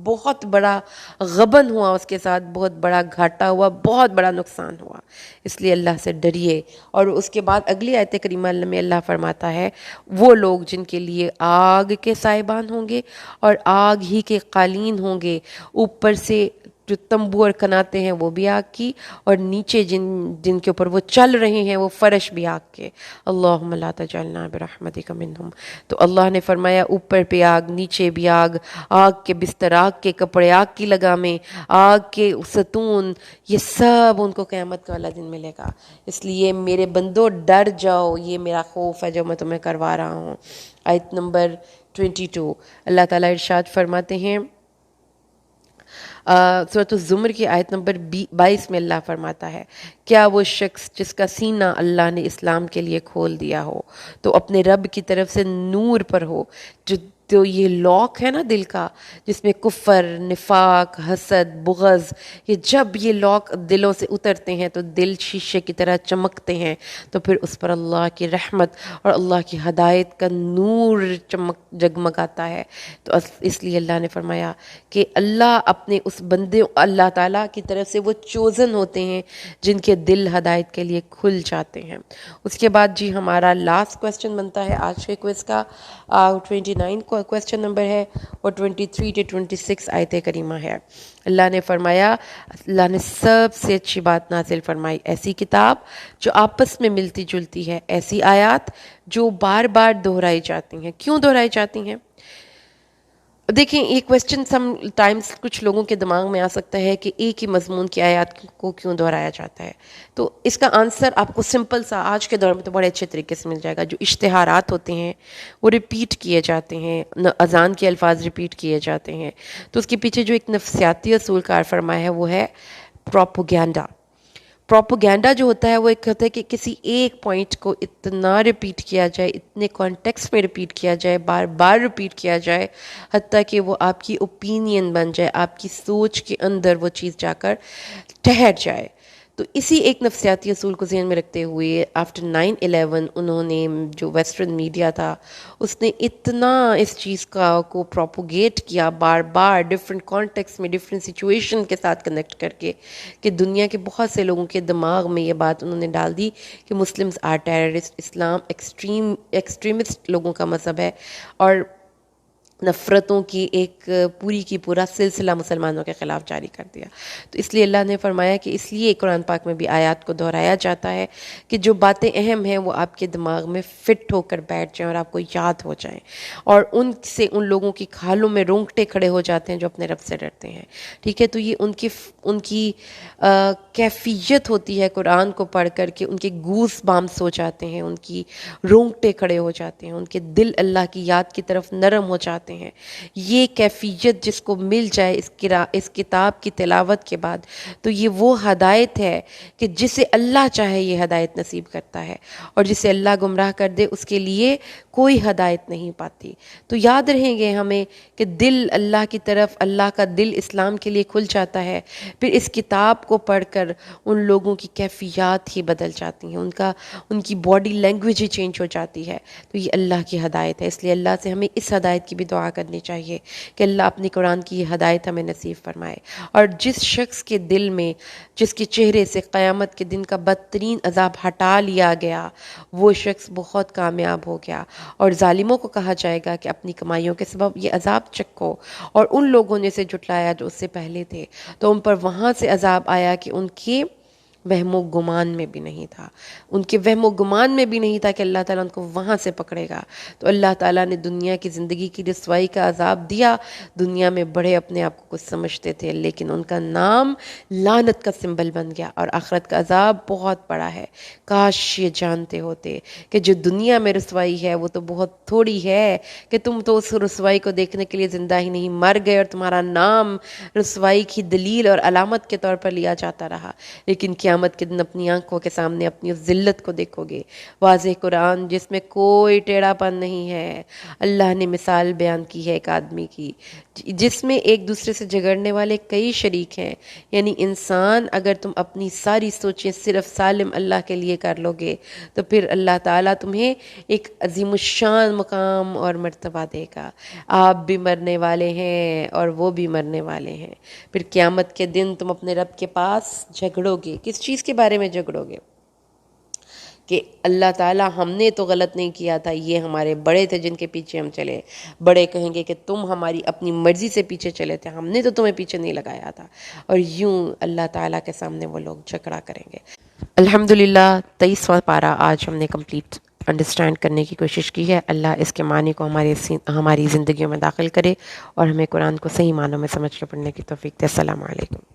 بہت بڑا غبن ہوا اس کے ساتھ، بہت بڑا گھاٹا ہوا، بہت بڑا نقصان ہوا. اس لیے اللہ سے ڈریے. اور اس کے بعد اگلی آیت کریمہ میں اللہ فرماتا ہے وہ لوگ جن کے لیے آگ کے سائبان ہوں گے اور آگ ہی کے قالین ہوں گے، اوپر سے جو تمبو اور کناتے ہیں وہ بھی آگ کی، اور نیچے جن کے اوپر وہ چل رہے ہیں وہ فرش بھی آگ کے. اللہم لا تجعلنا برحمتک منہم. تو اللہ نے فرمایا اوپر پہ آگ، نیچے بھی آگ، آگ کے بستر، آگ کے کپڑے، آگ کی لگامیں، آگ کے ستون، یہ سب ان کو قیامت والا دن ملے گا. اس لیے میرے بندو ڈر جاؤ، یہ میرا خوف ہے جو میں تمہیں کروا رہا ہوں. آیت نمبر 22 اللہ تعالیٰ ارشاد فرماتے ہیں، سورۃ الزمر کی آیت نمبر 22 میں اللہ فرماتا ہے کیا وہ شخص جس کا سینہ اللہ نے اسلام کے لیے کھول دیا ہو تو اپنے رب کی طرف سے نور پر ہو، جو یہ لاک ہے نا دل کا، جس میں کفر، نفاق، حسد، بغض، یہ جب یہ لاک دلوں سے اترتے ہیں تو دل شیشے کی طرح چمکتے ہیں، تو پھر اس پر اللہ کی رحمت اور اللہ کی ہدایت کا نور جگمگاتا ہے. تو اس لیے اللہ نے فرمایا کہ اللہ اپنے اس بندے، اللہ تعالیٰ کی طرف سے وہ چوزن ہوتے ہیں جن کے دل ہدایت کے لیے کھل جاتے ہیں. اس کے بعد جی ہمارا لاسٹ کویسچن بنتا ہے آج کے کوئز کا، 29 کویسچن نمبر ہے، اور 23 سے 26 آیت کریمہ ہے. اللہ نے فرمایا، اللہ نے سب سے اچھی بات نازل فرمائی، ایسی کتاب جو آپس میں ملتی جلتی ہے، ایسی آیات جو بار بار دہرائی جاتی ہیں. کیوں دہرائی جاتی ہیں؟ دیکھیں یہ کویسچن سم ٹائمز کچھ لوگوں کے دماغ میں آ سکتا ہے کہ ایک ہی مضمون کی آیات کو کیوں دہرایا جاتا ہے. تو اس کا آنسر آپ کو سمپل سا آج کے دور میں تو بڑے اچھے طریقے سے مل جائے گا. جو اشتہارات ہوتے ہیں وہ ریپیٹ کیے جاتے ہیں، اذان کے الفاظ ریپیٹ کیے جاتے ہیں، تو اس کے پیچھے جو ایک نفسیاتی اصول کار فرمایا ہے وہ ہے پروپوگینڈا. پروپوگینڈا جو ہوتا ہے وہ ایک ہوتا ہے کہ کسی ایک پوائنٹ کو اتنا ریپیٹ کیا جائے، اتنے کانٹیکس میں ریپیٹ کیا جائے، بار بار ریپیٹ کیا جائے، حتیٰ کہ وہ آپ کی اوپینین بن جائے، آپ کی سوچ کے اندر وہ چیز جا کر ٹھہر جائے. تو اسی ایک نفسیاتی اصول کو ذہن میں رکھتے ہوئے آفٹر 9/11 انہوں نے جو ویسٹرن میڈیا تھا اس نے اتنا اس چیز کو پروپوگیٹ کیا بار بار ڈفرینٹ کانٹیکس میں ڈفرینٹ سچویشن کے ساتھ کنیکٹ کر کے کہ دنیا کے بہت سے لوگوں کے دماغ میں یہ بات انہوں نے ڈال دی کہ مسلمز آر ٹیررسٹ، اسلام ایکسٹریمسٹ لوگوں کا مذہب ہے، اور نفرتوں کی ایک پوری کی پورا سلسلہ مسلمانوں کے خلاف جاری کر دیا۔ تو اس لیے اللہ نے فرمایا کہ اس لیے قرآن پاک میں بھی آیات کو دہرایا جاتا ہے کہ جو باتیں اہم ہیں وہ آپ کے دماغ میں فٹ ہو کر بیٹھ جائیں اور آپ کو یاد ہو جائیں، اور ان سے ان لوگوں کی کھالوں میں رونگٹے کھڑے ہو جاتے ہیں جو اپنے رب سے ڈرتے ہیں، ٹھیک ہے۔ تو یہ ان کی کیفیت ہوتی ہے قرآن کو پڑھ کر کے ان کے گوز بامس ہو جاتے ہیں، ان کی رونگٹے کھڑے ہو جاتے ہیں، ان کے دل اللہ کی یاد کی طرف نرم ہو جاتے ہیں۔ یہ کیفیت جس کو مل جائے اس کتاب کی تلاوت کے بعد، تو یہ وہ ہدایت ہے کہ جسے اللہ چاہے یہ ہدایت نصیب کرتا ہے، اور جسے اللہ گمراہ کر دے اس کے لیے کوئی ہدایت نہیں پاتی۔ تو یاد رہیں گے ہمیں کہ دل اللہ کی طرف، اللہ کا دل اسلام کے لیے کھل جاتا ہے، پھر اس کتاب کو پڑھ کر ان لوگوں کی کیفیات ہی بدل جاتی ہیں، ان کی باڈی لینگویج ہی چینج ہو جاتی ہے۔ تو یہ اللہ کی ہدایت ہے، اس لیے اللہ سے ہمیں اس ہدایت کی بھی دعا کرنی چاہیے کہ اللہ اپنی قرآن کی یہ ہدایت ہمیں نصیب فرمائے، اور جس شخص کے دل میں، جس کے چہرے سے قیامت کے دن کا بدترین عذاب ہٹا لیا گیا، وہ شخص بہت کامیاب ہو گیا، اور ظالموں کو کہا جائے گا کہ اپنی کمائیوں کے سبب یہ عذاب چکھو، اور ان لوگوں نے اسے جھٹلایا جو اس سے پہلے تھے تو ان پر وہاں سے عذاب آیا کہ ان کے وہم و گمان میں بھی نہیں تھا، ان کے وہم و گمان میں بھی نہیں تھا کہ اللہ تعالیٰ ان کو وہاں سے پکڑے گا۔ تو اللہ تعالیٰ نے دنیا کی زندگی کی رسوائی کا عذاب دیا، دنیا میں بڑے اپنے آپ کو کچھ سمجھتے تھے لیکن ان کا نام لعنت کا سمبل بن گیا، اور آخرت کا عذاب بہت بڑا ہے۔ کاش یہ جانتے ہوتے کہ جو دنیا میں رسوائی ہے وہ تو بہت تھوڑی ہے، کہ تم تو اس رسوائی کو دیکھنے کے لیے زندہ ہی نہیں، مر گئے اور تمہارا نام رسوائی کی دلیل اور علامت کے طور پر لیا جاتا رہا، لیکن قیامت کے دن اپنی آنکھوں کے سامنے اپنی اس ذلت کو دیکھو گے۔ واضح قرآن جس میں کوئی ٹیڑھا پن نہیں ہے، اللہ نے مثال بیان کی ہے ایک آدمی کی جس میں ایک دوسرے سے جھگڑنے والے کئی شریک ہیں، یعنی انسان اگر تم اپنی ساری سوچیں صرف سالم اللہ کے لیے کر لو گے تو پھر اللہ تعالیٰ تمہیں ایک عظیم الشان مقام اور مرتبہ دے گا۔ آپ بھی مرنے والے ہیں اور وہ بھی مرنے والے ہیں، پھر قیامت کے دن تم اپنے رب کے پاس جھگڑو گے۔ کس چیز کے بارے میں جھگڑو گے؟ کہ اللہ تعالیٰ ہم نے تو غلط نہیں کیا تھا، یہ ہمارے بڑے تھے جن کے پیچھے ہم چلے۔ بڑے کہیں گے کہ تم ہماری اپنی مرضی سے پیچھے چلے تھے، ہم نے تو تمہیں پیچھے نہیں لگایا تھا، اور یوں اللہ تعالیٰ کے سامنے وہ لوگ جھگڑا کریں گے۔ الحمدللہ 23واں پارہ آج ہم نے کمپلیٹ انڈرسٹینڈ کرنے کی کوشش کی ہے۔ اللہ اس کے معنی کو ہماری زندگیوں میں داخل کرے اور ہمیں قرآن کو صحیح معنوں میں سمجھ کے پڑھنے کی توفیق دے۔ السلام علیکم۔